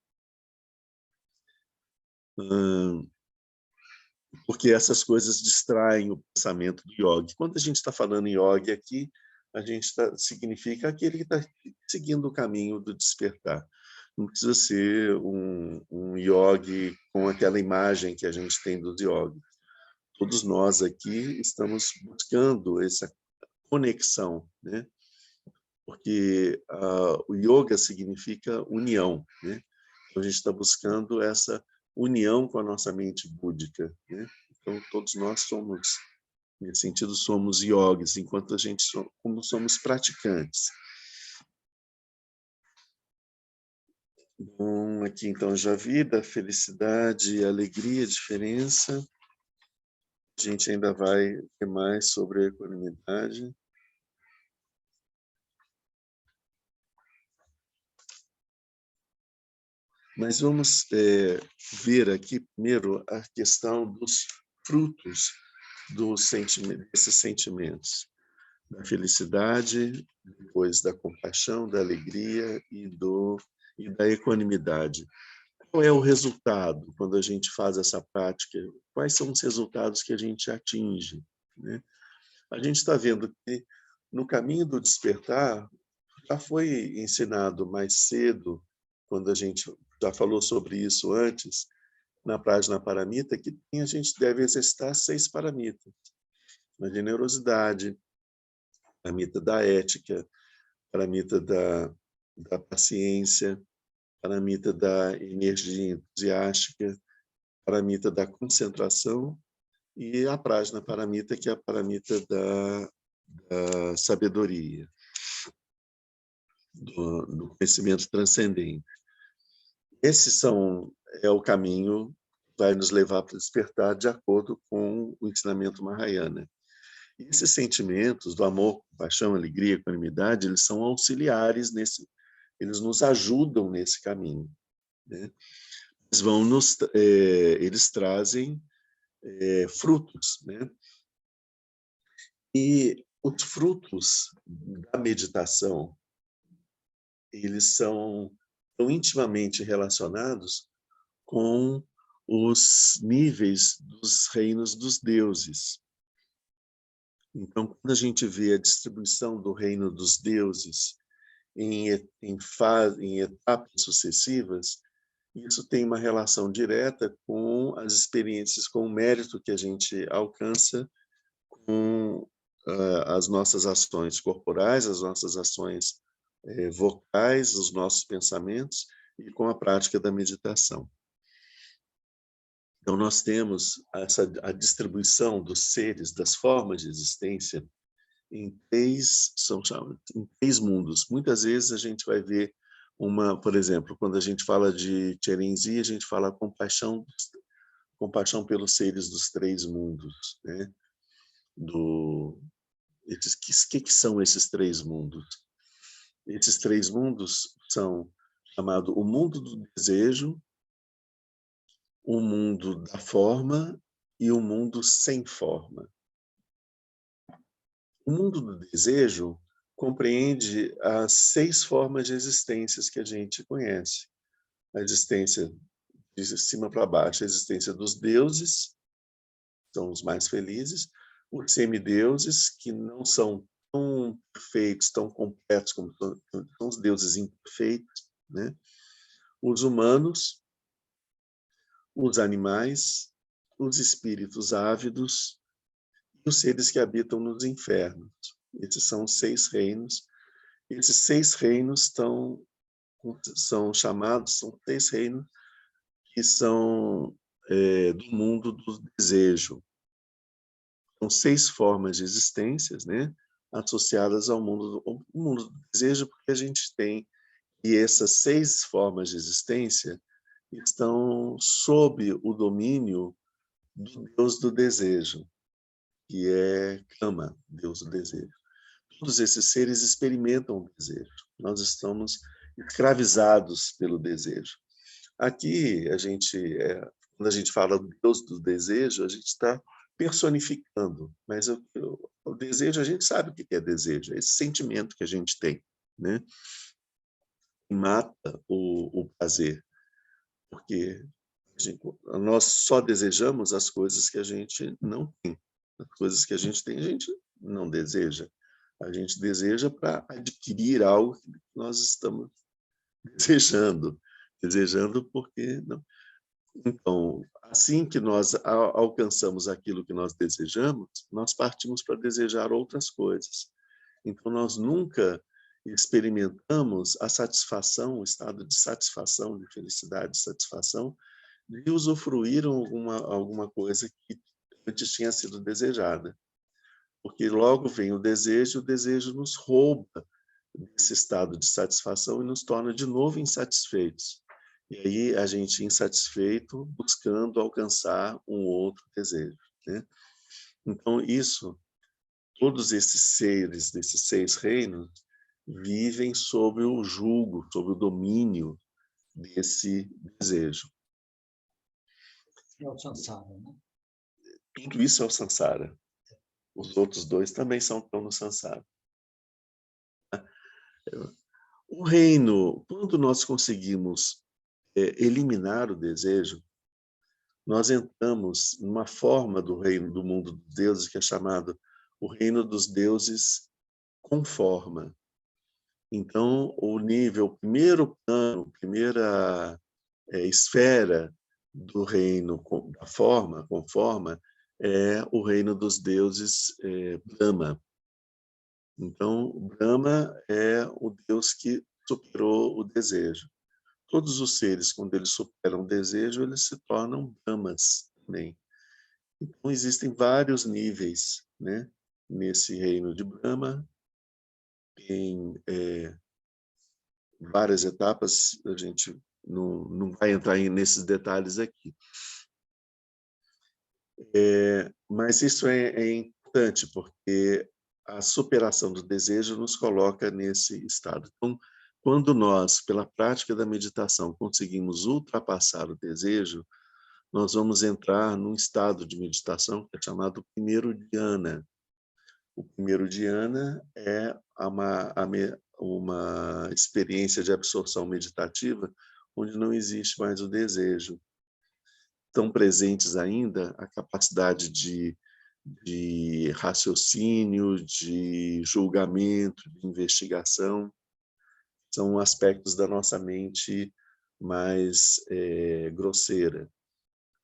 Porque essas coisas distraem o pensamento do yogi. Quando a gente está falando em yogi aqui, significa aquele que está seguindo o caminho do despertar. Não precisa ser um yogi com aquela imagem que a gente tem dos yogis. Todos nós aqui estamos buscando essa conexão, né? Porque o yoga significa união, né? Então, a gente está buscando essa união com a nossa mente búdica, né? Então, todos nós somos, nesse sentido, somos yogis, enquanto a gente como somos praticantes. Bom, aqui então já vi da felicidade e alegria, diferença. A gente ainda vai ter mais sobre a equanimidade. Mas vamos ver aqui primeiro a questão dos frutos desses sentimentos. Da felicidade, depois da compaixão, da alegria e da equanimidade. Qual é o resultado quando a gente faz essa prática? Quais são os resultados que a gente atinge, né? A gente está vendo que no caminho do despertar já foi ensinado mais cedo, quando a gente já falou sobre isso antes, na Prajna Paramita, que a gente deve exercitar 6 paramitas. A generosidade, paramita da ética, paramita da paciência, paramita da energia entusiástica, paramita da concentração e a Prajna Paramita, que é a paramita da sabedoria, do conhecimento transcendente. Esse é o caminho que vai nos levar para despertar de acordo com o ensinamento Mahayana. E esses sentimentos do amor, paixão, alegria, equanimidade, eles são auxiliares eles nos ajudam nesse caminho, né? Eles trazem frutos, né? E os frutos da meditação, eles estão intimamente relacionados com os níveis dos reinos dos deuses. Então, quando a gente vê a distribuição do reino dos deuses em etapas sucessivas, isso tem uma relação direta com as experiências, com o mérito que a gente alcança com as nossas ações corporais, as nossas ações vocais, os nossos pensamentos e com a prática da meditação. Então, nós temos a distribuição dos seres, das formas de existência, em 3 mundos. Muitas vezes a gente vai ver por exemplo, quando a gente fala de Cherenzi, a gente fala compaixão pelos seres dos 3 mundos, né? Que são esses 3 mundos? Esses 3 mundos são chamados o mundo do desejo, o mundo da forma e o mundo sem forma. O mundo do desejo compreende as 6 formas de existências que a gente conhece. A existência de cima para baixo, a existência dos deuses, são os mais felizes, os semideuses, que não são tão perfeitos, tão completos como são os deuses imperfeitos, né? Os humanos, os animais, os espíritos ávidos e os seres que habitam nos infernos. Esses são os 6 reinos. Esses 6 reinos são 6 reinos que são do mundo do desejo. São 6 formas de existências, né, associadas ao mundo do desejo, porque a gente tem, e essas 6 formas de existência estão sob o domínio do Deus do desejo, que é Kama, Deus do desejo. Todos esses seres experimentam o desejo. Nós estamos escravizados pelo desejo. Aqui, quando a gente fala do Deus do desejo, a gente está personificando, mas o desejo, a gente sabe o que é desejo, é esse sentimento que a gente tem, né? Mata o prazer, porque nós só desejamos as coisas que a gente não tem. As coisas que a gente tem, a gente não deseja. A gente deseja para adquirir algo que nós estamos desejando porque não. Então, assim que nós alcançamos aquilo que nós desejamos, nós partimos para desejar outras coisas. Então, nós nunca experimentamos a satisfação, o estado de satisfação, de felicidade, de satisfação, de usufruir alguma coisa que antes tinha sido desejada. Porque logo vem o desejo nos rouba desse estado de satisfação e nos torna de novo insatisfeitos. E aí a gente insatisfeito buscando alcançar um outro desejo, né? Então todos esses seres desses 6 reinos vivem sob o jugo, sob o domínio desse desejo. É o samsara, né? Tudo isso é o samsara. Os outros 2 também estão no samsara. O reino, quando nós conseguimos eliminar o desejo, nós entramos numa forma do reino do mundo dos deuses que é chamado o reino dos deuses com forma. Então, o primeiro plano, primeira esfera do reino da forma, com forma, é o reino dos deuses Brahma. Então, Brahma é o Deus que superou o desejo. Todos os seres, quando eles superam o desejo, eles se tornam Brahmas também. Então, existem vários níveis, né, nesse reino de Brahma. Tem várias etapas, a gente não vai entrar nesses detalhes aqui. Mas isso é importante, porque a superação do desejo nos coloca nesse estado. Então, quando nós, pela prática da meditação, conseguimos ultrapassar o desejo, nós vamos entrar num estado de meditação que é chamado primeiro dhyana. O primeiro dhyana é uma experiência de absorção meditativa onde não existe mais o desejo. Estão presentes ainda a capacidade de raciocínio, de julgamento, de investigação. São aspectos da nossa mente mais grosseira,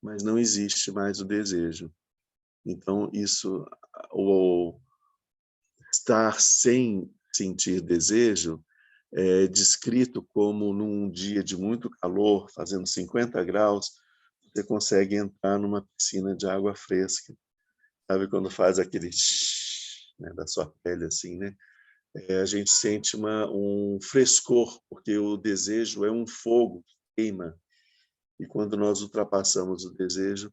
mas não existe mais o desejo. Então, o estar sem sentir desejo é descrito como num dia de muito calor, fazendo 50 graus, você consegue entrar numa piscina de água fresca. Sabe quando faz aquele né, da sua pele assim, né? A gente sente um frescor, porque o desejo é um fogo que queima. E quando nós ultrapassamos o desejo,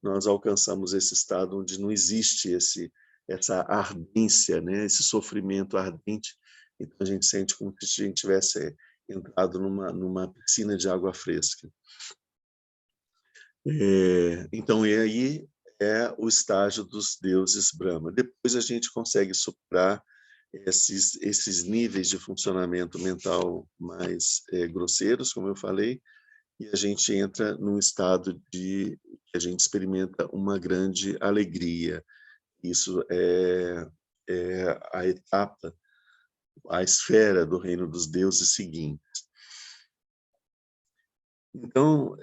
nós alcançamos esse estado onde não existe essa ardência, né? Esse sofrimento ardente. Então a gente sente como se a gente tivesse entrado numa piscina de água fresca. Então, e aí é o estágio dos deuses Brahma. Depois a gente consegue superar esses níveis de funcionamento mental mais grosseiros, como eu falei, e a gente entra num estado que a gente experimenta uma grande alegria. Isso é a etapa, a esfera do reino dos deuses seguinte. Então,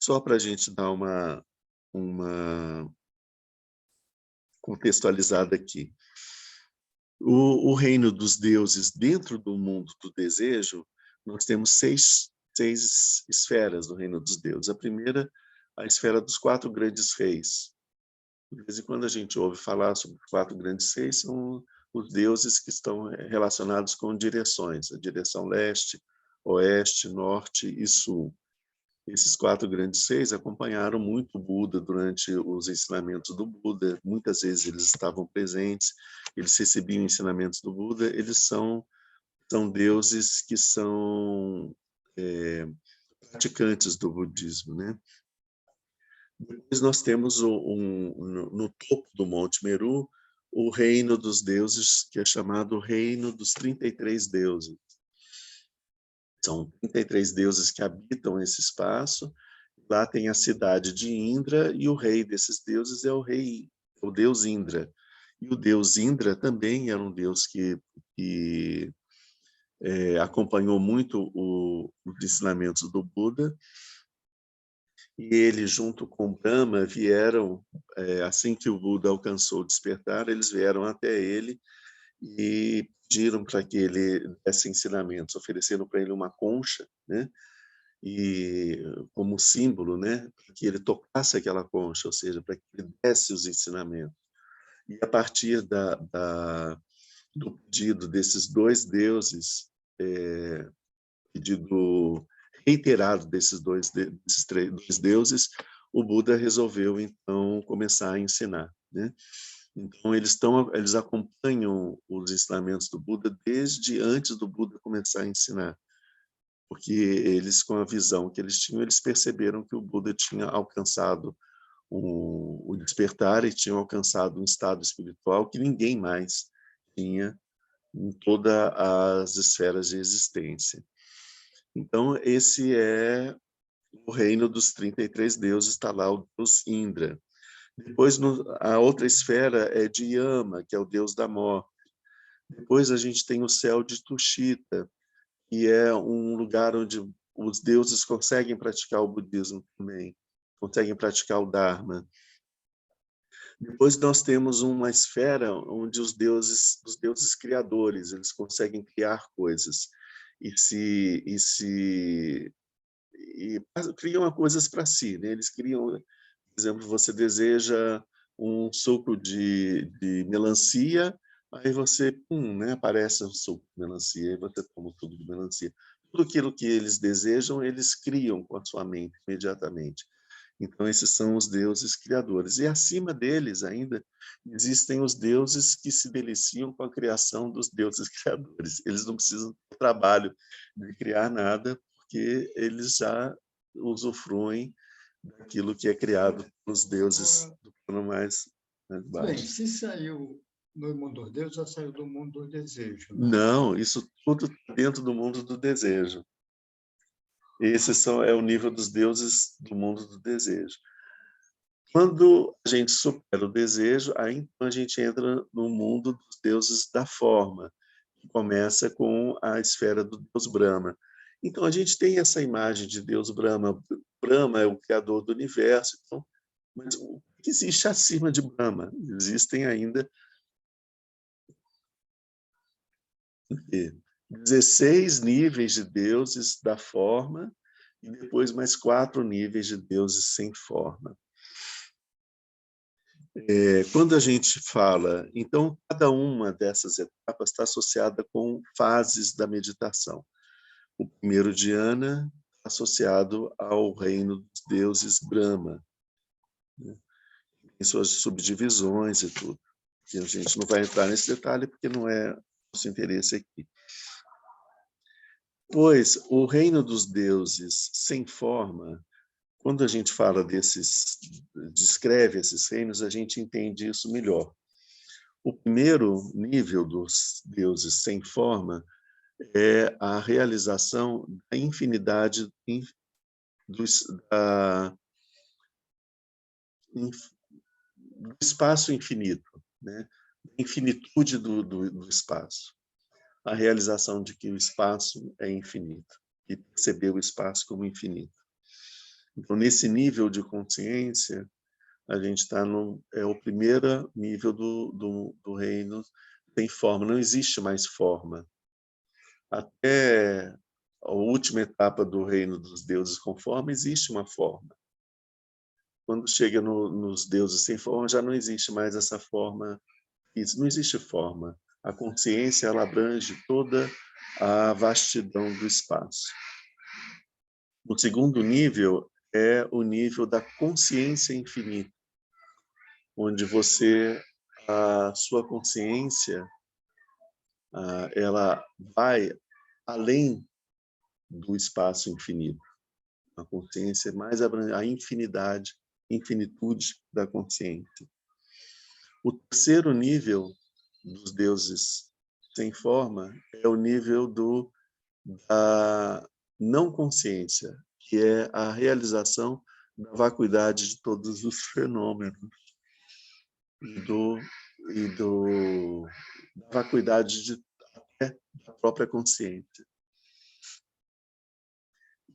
só para a gente dar uma contextualizada aqui. O reino dos deuses, dentro do mundo do desejo, nós temos seis esferas do reino dos deuses. A primeira, a esfera dos 4 grandes reis. De vez em quando a gente ouve falar sobre os 4 grandes reis, são os deuses que estão relacionados com direções, a direção leste, oeste, norte e sul. Esses 4 grandes seis acompanharam muito o Buda durante os ensinamentos do Buda. Muitas vezes eles estavam presentes, eles recebiam ensinamentos do Buda. Eles são deuses que são praticantes do budismo, né? Depois nós temos no topo do Monte Meru o reino dos deuses, que é chamado reino dos 33 deuses. São 33 deuses que habitam esse espaço. Lá tem a cidade de Indra e o rei desses deuses é o deus Indra. E o deus Indra também era um deus que acompanhou muito os ensinamentos do Buda. E ele, junto com Brahma, vieram, assim que o Buda alcançou o despertar, eles vieram até ele e pediram para que ele desse ensinamentos, ofereceram para ele uma concha, né? e como símbolo, né, para que ele tocasse aquela concha, ou seja, para que ele desse os ensinamentos. E a partir do pedido desses dois deuses, pedido reiterado desses dois deuses, o Buda resolveu então começar a ensinar, né? Então eles acompanham os ensinamentos do Buda desde antes do Buda começar a ensinar, porque eles, com a visão que eles tinham, eles perceberam que o Buda tinha alcançado o despertar e tinha alcançado um estado espiritual que ninguém mais tinha em todas as esferas de existência. Então, esse é o reino dos 33 deuses, está lá o deus Indra. Depois, a outra esfera é de Yama, que é o deus da morte. Depois a gente tem o céu de Tushita, que é um lugar onde os deuses conseguem praticar o budismo também, conseguem praticar o Dharma. Depois nós temos uma esfera onde os deuses criadores, eles conseguem criar coisas e criam coisas para si, né? Eles criam, por exemplo, você deseja um suco de melancia, aí você, né, aparece um suco de melancia, e você toma o suco de melancia. Tudo aquilo que eles desejam, eles criam com a sua mente imediatamente. Então, esses são os deuses criadores. E acima deles ainda existem os deuses que se deliciam com a criação dos deuses criadores. Eles não precisam do trabalho de criar nada, porque eles já usufruem daquilo que é criado pelos deuses do plano mais Bem, baixo. se saiu no mundo dos deuses, já saiu do mundo do desejo. Né? Não, isso tudo dentro do mundo do desejo. Esse é o nível dos deuses do mundo do desejo. Quando a gente supera o desejo, aí então a gente entra no mundo dos deuses da forma, que começa com a esfera do deus Brahma. Então a gente tem essa imagem de Deus Brahma. Brahma é o criador do universo. Então, mas o que existe acima de Brahma? Existem ainda 16 níveis de deuses da forma e depois mais 4 níveis de deuses sem forma. Quando a gente fala, então, cada uma dessas etapas está associada com fases da meditação. O primeiro dhyana está associado ao reino dos deuses Brahma, né? Tem suas subdivisões e tudo. E a gente não vai entrar nesse detalhe porque não é nosso interesse aqui. Pois o reino dos deuses sem forma, quando a gente fala descreve esses reinos, a gente entende isso melhor. O primeiro nível dos deuses sem forma é a realização da infinidade do espaço infinito, né? A infinitude do espaço. A realização de que o espaço é infinito e perceber o espaço como infinito. Então, nesse nível de consciência, a gente está o primeiro nível do reino sem forma. Não existe mais forma. Até a última etapa do reino dos deuses com forma, existe uma forma. Quando chega nos deuses sem forma, já não existe mais essa forma. Isso não existe forma. A consciência, ela abrange toda a vastidão do espaço. O segundo nível é o nível da consciência infinita, onde a sua consciência, ela vai além do espaço infinito. A consciência é mais abrangente, a infinitude da consciência. O terceiro nível dos deuses sem forma é o nível da não consciência, que é a realização da vacuidade de todos os fenômenos da vacuidade até da própria consciência.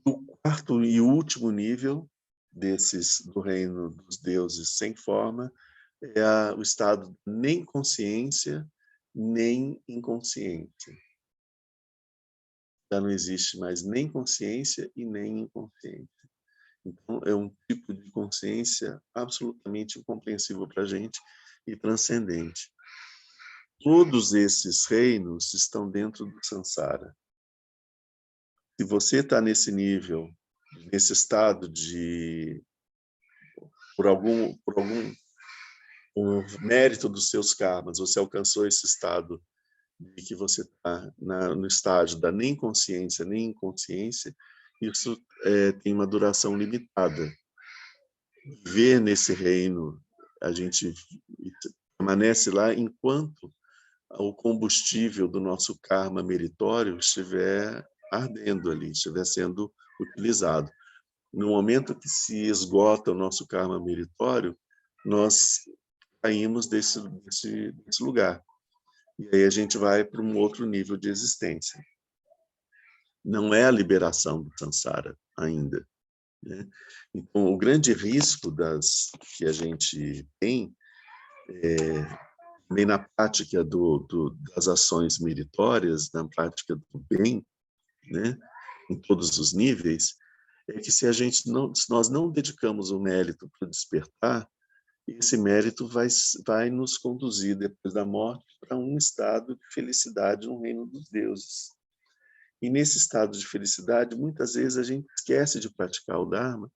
O quarto e último nível do reino dos deuses sem forma é o estado nem consciência, nem inconsciência. já não existe mais nem consciência e nem inconsciência. Então, é um tipo de consciência absolutamente incompreensível para a gente e transcendente. Todos esses reinos estão dentro do samsara. Se você está nesse nível, nesse estado de, por algum mérito dos seus karmas, você alcançou esse estado de que você está no estágio da nem consciência nem inconsciência, isso tem uma duração limitada. Ver nesse reino, a gente permanece lá enquanto o combustível do nosso karma meritório estiver ardendo ali, estiver sendo utilizado. No momento que se esgota o nosso karma meritório, nós saímos desse lugar. E aí a gente vai para um outro nível de existência. Não é a liberação do samsara ainda, né? Então, o grande risco que a gente tem também na prática das ações meritórias, na prática do bem, né, em todos os níveis, é que se nós não dedicamos o mérito para despertar, esse mérito vai nos conduzir depois da morte para um estado de felicidade no reino dos deuses. E nesse estado de felicidade, muitas vezes a gente esquece de praticar o Dharma,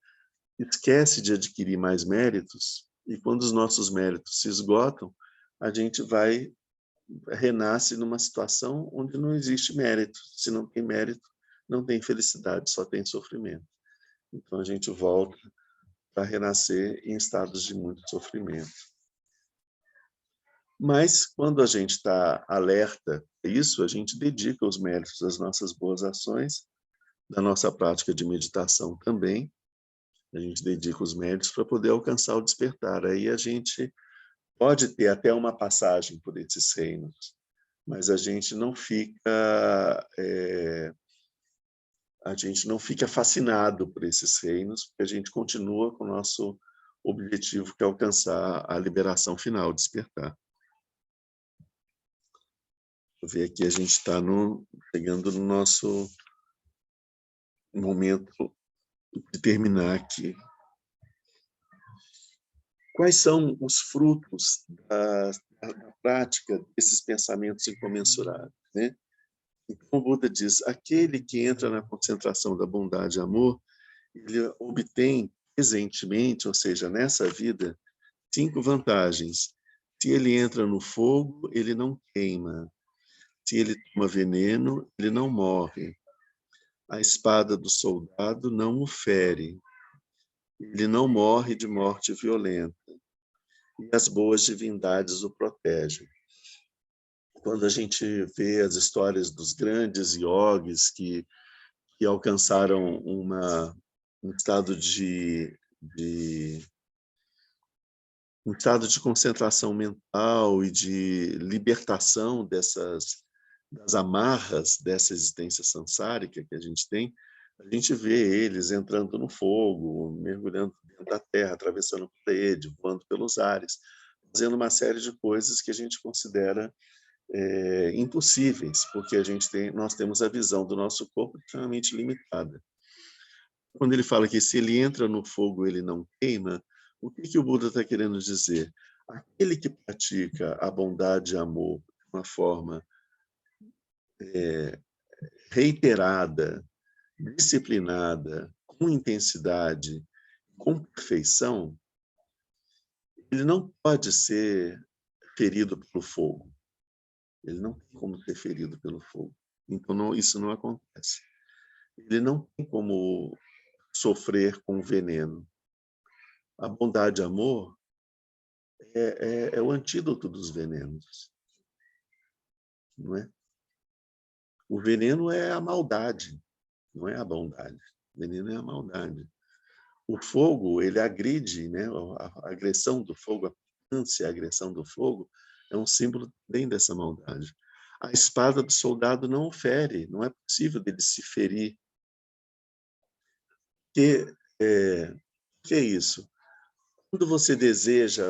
esquece de adquirir mais méritos, e quando os nossos méritos se esgotam, a gente renasce numa situação onde não existe mérito. Se não tem mérito, não tem felicidade, só tem sofrimento. Então a gente volta para renascer em estados de muito sofrimento. Mas quando a gente está alerta a isso, a gente dedica os méritos das nossas boas ações, da nossa prática de meditação também, a gente dedica os méritos para poder alcançar o despertar. Aí a gente pode ter até uma passagem por esses reinos, mas a gente não fica fascinado por esses reinos, porque a gente continua com o nosso objetivo, que é alcançar a liberação final, despertar. Vou ver aqui, a gente está chegando no nosso momento de terminar aqui. Quais são os frutos da prática desses pensamentos incomensuráveis, né? Então, o Buda diz, aquele que entra na concentração da bondade e amor, ele obtém presentemente, ou seja, nessa vida, 5 vantagens. Se ele entra no fogo, ele não queima. Se ele toma veneno, ele não morre. A espada do soldado não o fere. Ele não morre de morte violenta. E as boas divindades o protegem. Quando a gente vê as histórias dos grandes yogis que alcançaram um estado de concentração mental e de libertação das amarras dessa existência samsárica que a gente tem, a gente vê eles entrando no fogo, mergulhando dentro da terra, atravessando a parede, voando pelos ares, fazendo uma série de coisas que a gente considera impossíveis, porque nós temos a visão do nosso corpo extremamente limitada. Quando ele fala que se ele entra no fogo, ele não queima, o que o Buda está querendo dizer? Aquele que pratica a bondade e amor de uma forma reiterada, disciplinada, com intensidade, com perfeição, ele não pode ser ferido pelo fogo. Ele não tem como ser ferido pelo fogo. Então, isso não acontece. Ele não tem como sofrer com veneno. A bondade e amor é o antídoto dos venenos. Não é? O veneno é a maldade, não é a bondade. O veneno é a maldade. O fogo, ele agride, né? A agressão do fogo, a potência, a agressão do fogo, é um símbolo bem dessa maldade. A espada do soldado não o fere, não é possível dele se ferir. Que é isso? Quando você deseja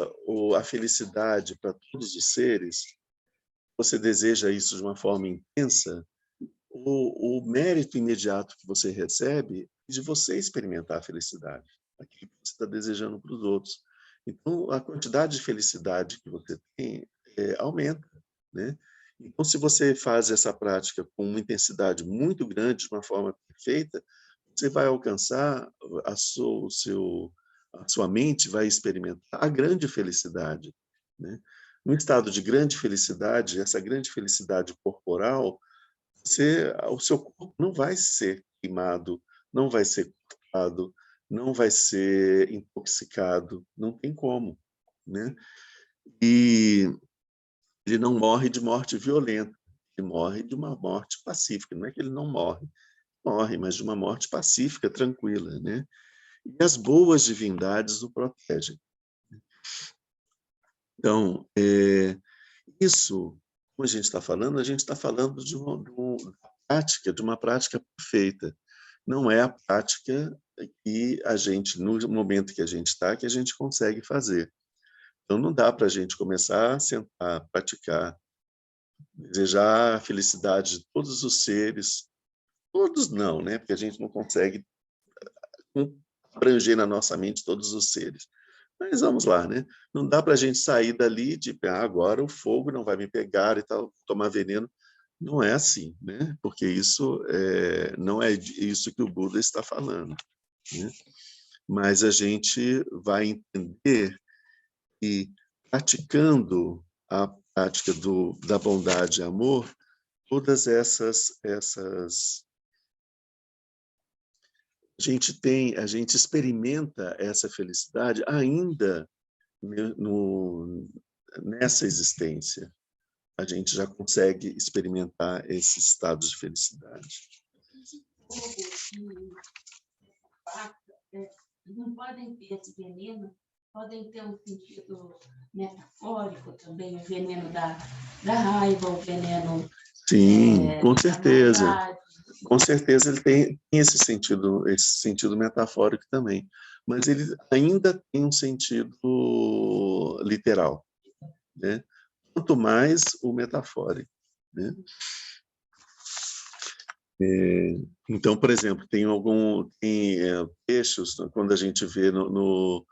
a felicidade para todos os seres, você deseja isso de uma forma intensa, o mérito imediato que você recebe é de você experimentar a felicidade, aquilo que você está desejando para os outros. Então, a quantidade de felicidade que você tem aumenta, né? Então, se você faz essa prática com uma intensidade muito grande, de uma forma perfeita, você vai alcançar a sua mente vai experimentar a grande felicidade, né? No estado de grande felicidade, essa grande felicidade corporal, o seu corpo não vai ser queimado, não vai ser cortado, não vai ser intoxicado, não tem como, né? E ele não morre de morte violenta, ele morre de uma morte pacífica. Não é que ele não morre, morre, mas de uma morte pacífica, tranquila, né? E as boas divindades o protegem. Então, isso, como a gente está falando de uma prática perfeita. Não é a prática que a gente, no momento que a gente está, que a gente consegue fazer. Então, não dá para a gente começar a sentar, praticar, desejar a felicidade de todos os seres, todos não, né? Porque a gente não consegue abranger na nossa mente todos os seres. Mas vamos lá, né? Não dá para a gente sair dali de agora o fogo não vai me pegar e tal, tomar veneno. Não é assim, né? Porque isso não é isso que o Buda está falando, né? Mas a gente vai entender que praticando a prática da bondade e amor, todas a gente experimenta essa felicidade ainda nessa existência. A gente já consegue experimentar esses estados de felicidade. Não podem ter esse veneno, podem ter um sentido metafórico também, o veneno da raiva, o veneno. Sim, com da certeza. maldade. Com certeza ele tem esse sentido metafórico também, mas ele ainda tem um sentido literal, né? Quanto mais o metafórico, né? Então, por exemplo, tem textos, quando a gente vê nos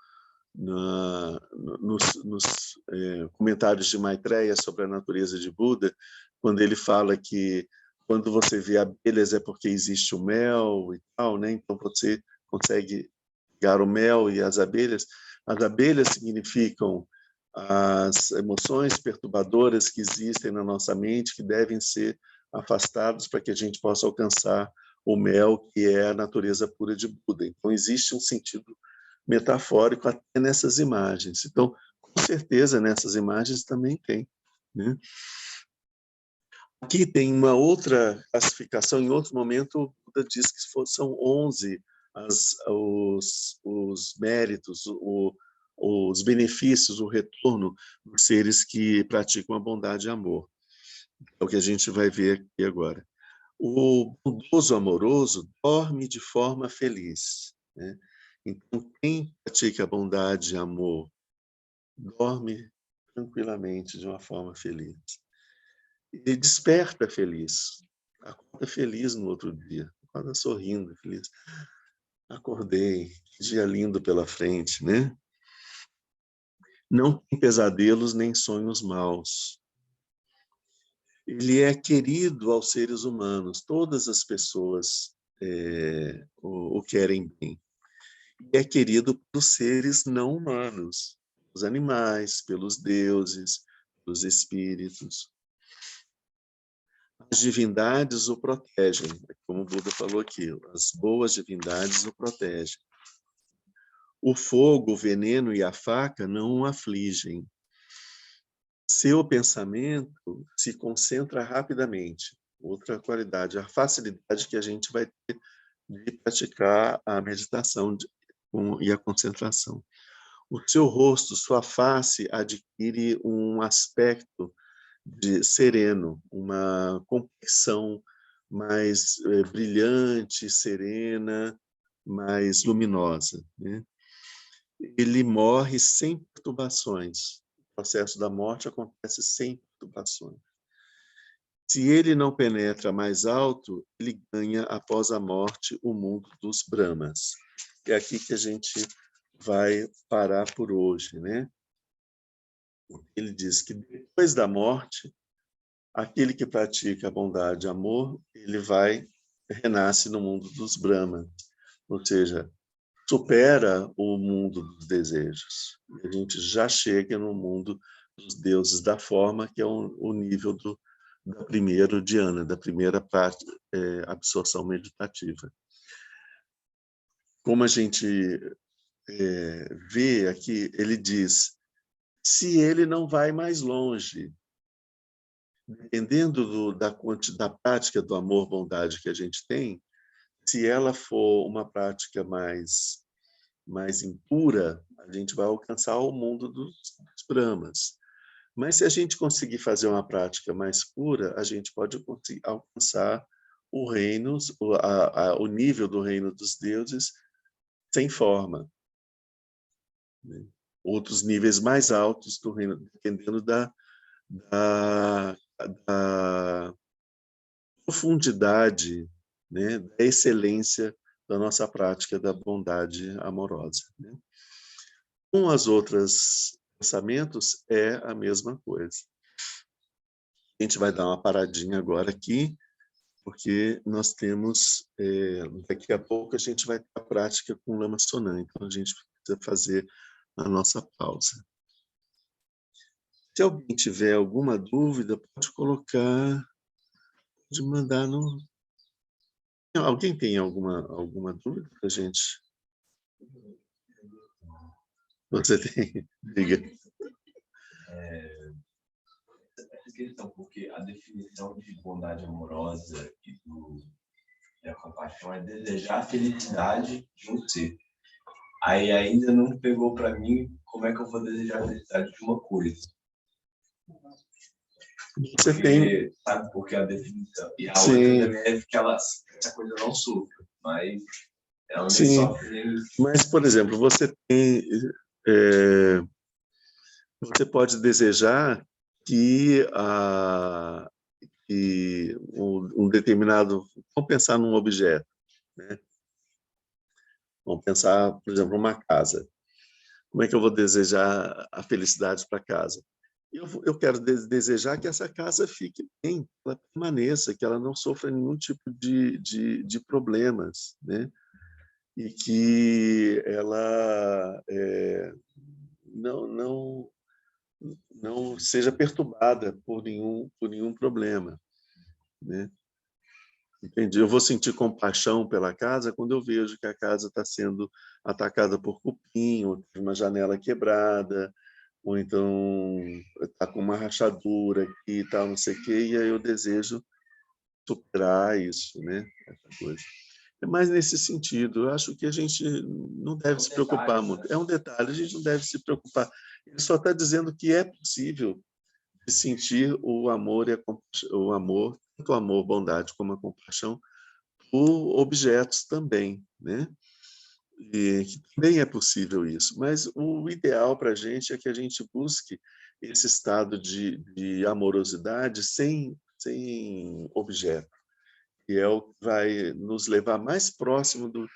comentários de Maitreya sobre a natureza de Buda, quando ele fala que quando você vê abelhas é porque existe o mel e tal, né? Então você consegue pegar o mel e as abelhas. As abelhas significam as emoções perturbadoras que existem na nossa mente, que devem ser afastadas para que a gente possa alcançar o mel, que é a natureza pura de Buda. Então existe um sentido metafórico até nessas imagens. Então, com certeza, nessas imagens também tem, né? Aqui tem uma outra classificação, em outro momento, o Buda diz que são 11 os méritos, os benefícios, o retorno dos seres que praticam a bondade e amor. É o que a gente vai ver aqui agora. O bondoso amoroso dorme de forma feliz, né? Então, quem pratica a bondade e amor dorme tranquilamente de uma forma feliz. E desperta feliz, acorda feliz no outro dia, acorda sorrindo, feliz. Acordei, que dia lindo pela frente, né? Não tem pesadelos nem sonhos maus. Ele é querido aos seres humanos, todas as pessoas o querem bem. E é querido pelos seres não humanos, os animais, pelos deuses, pelos espíritos. As divindades o protegem, como o Buda falou aqui, as boas divindades o protegem. O fogo, o veneno e a faca não o afligem. Seu pensamento se concentra rapidamente. Outra qualidade, a facilidade que a gente vai ter de praticar a meditação e a concentração. O seu rosto, sua face adquire um aspecto de sereno, uma complexão mais brilhante, serena, mais luminosa, né? Ele morre sem perturbações. O processo da morte acontece sem perturbações. Se ele não penetra mais alto, ele ganha, após a morte, o mundo dos Brahmas. É aqui que a gente vai parar por hoje, né? Ele diz que depois da morte, aquele que pratica a bondade e amor, ele renasce no mundo dos Brahmas, ou seja, supera o mundo dos desejos. A gente já chega no mundo dos deuses da forma, que é o nível da primeira dhyana, da primeira absorção meditativa. Como a gente vê aqui, ele diz, se ele não vai mais longe, dependendo da prática do amor-bondade que a gente tem, se ela for uma prática mais impura, a gente vai alcançar o mundo dos Brahmas. Mas se a gente conseguir fazer uma prática mais pura, a gente pode conseguir alcançar o nível do reino dos deuses sem forma. Outros níveis mais altos do reino, dependendo da profundidade, né, da excelência da nossa prática da bondade amorosa. Né? Com as outras pensamentos é a mesma coisa. A gente vai dar uma paradinha agora aqui, porque nós temos, daqui a pouco a gente vai ter a prática com Lama Sonan, então a gente precisa fazer a nossa pausa. Se alguém tiver alguma dúvida, pode colocar, pode mandar no... Alguém tem alguma dúvida para a gente? Você tem? Diga. Essa questão, porque a definição de bondade amorosa e a compaixão é desejar a felicidade de um ser. Aí ainda não pegou para mim como é que eu vou desejar a felicidade de uma coisa. Você tem... Sabe, porque a definição. E a Sim. outra também é que essa coisa não sofre, mas ela não sofre nem... Mas, por exemplo, você tem... você pode desejar que um determinado... Vamos pensar num objeto, né? Vamos pensar, por exemplo, uma casa. Como é que eu vou desejar a felicidade para a casa? Eu quero desejar que essa casa fique bem, que ela permaneça, que ela não sofra nenhum tipo de problemas, né? E que ela não seja perturbada por nenhum problema, né? Entendi. Eu vou sentir compaixão pela casa quando eu vejo que a casa está sendo atacada por cupim, ou tem uma janela quebrada, ou então está com uma rachadura aqui e tal, não sei o quê, e aí eu desejo superar isso, né? Essa coisa. É mais nesse sentido. Eu acho que a gente não deve se preocupar muito. É um detalhe, a gente não deve se preocupar. Ele só está dizendo que é possível de sentir o amor, tanto o amor, bondade, como a compaixão, por objetos também, né? E que também é possível isso. Mas o ideal para a gente é que a gente busque esse estado de amorosidade sem objeto, que é o que vai nos levar mais próximo do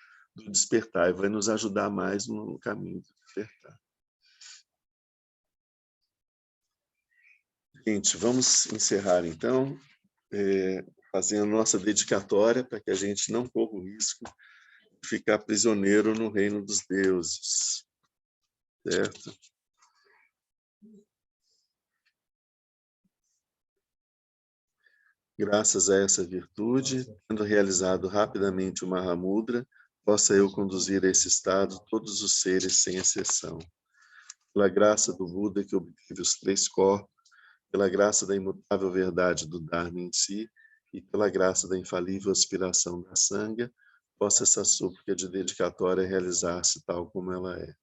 despertar e vai nos ajudar mais no caminho do despertar. Gente, vamos encerrar então, fazendo nossa dedicatória para que a gente não corra o risco de ficar prisioneiro no reino dos deuses, certo? Graças a essa virtude, tendo realizado rapidamente o Mahamudra, possa eu conduzir a esse estado todos os seres sem exceção. Pela graça do Buda que obteve os 3 corpos, pela graça da imutável verdade do Dharma em si e pela graça da infalível aspiração da Sangha, possa essa súplica de dedicatória realizar-se tal como ela é.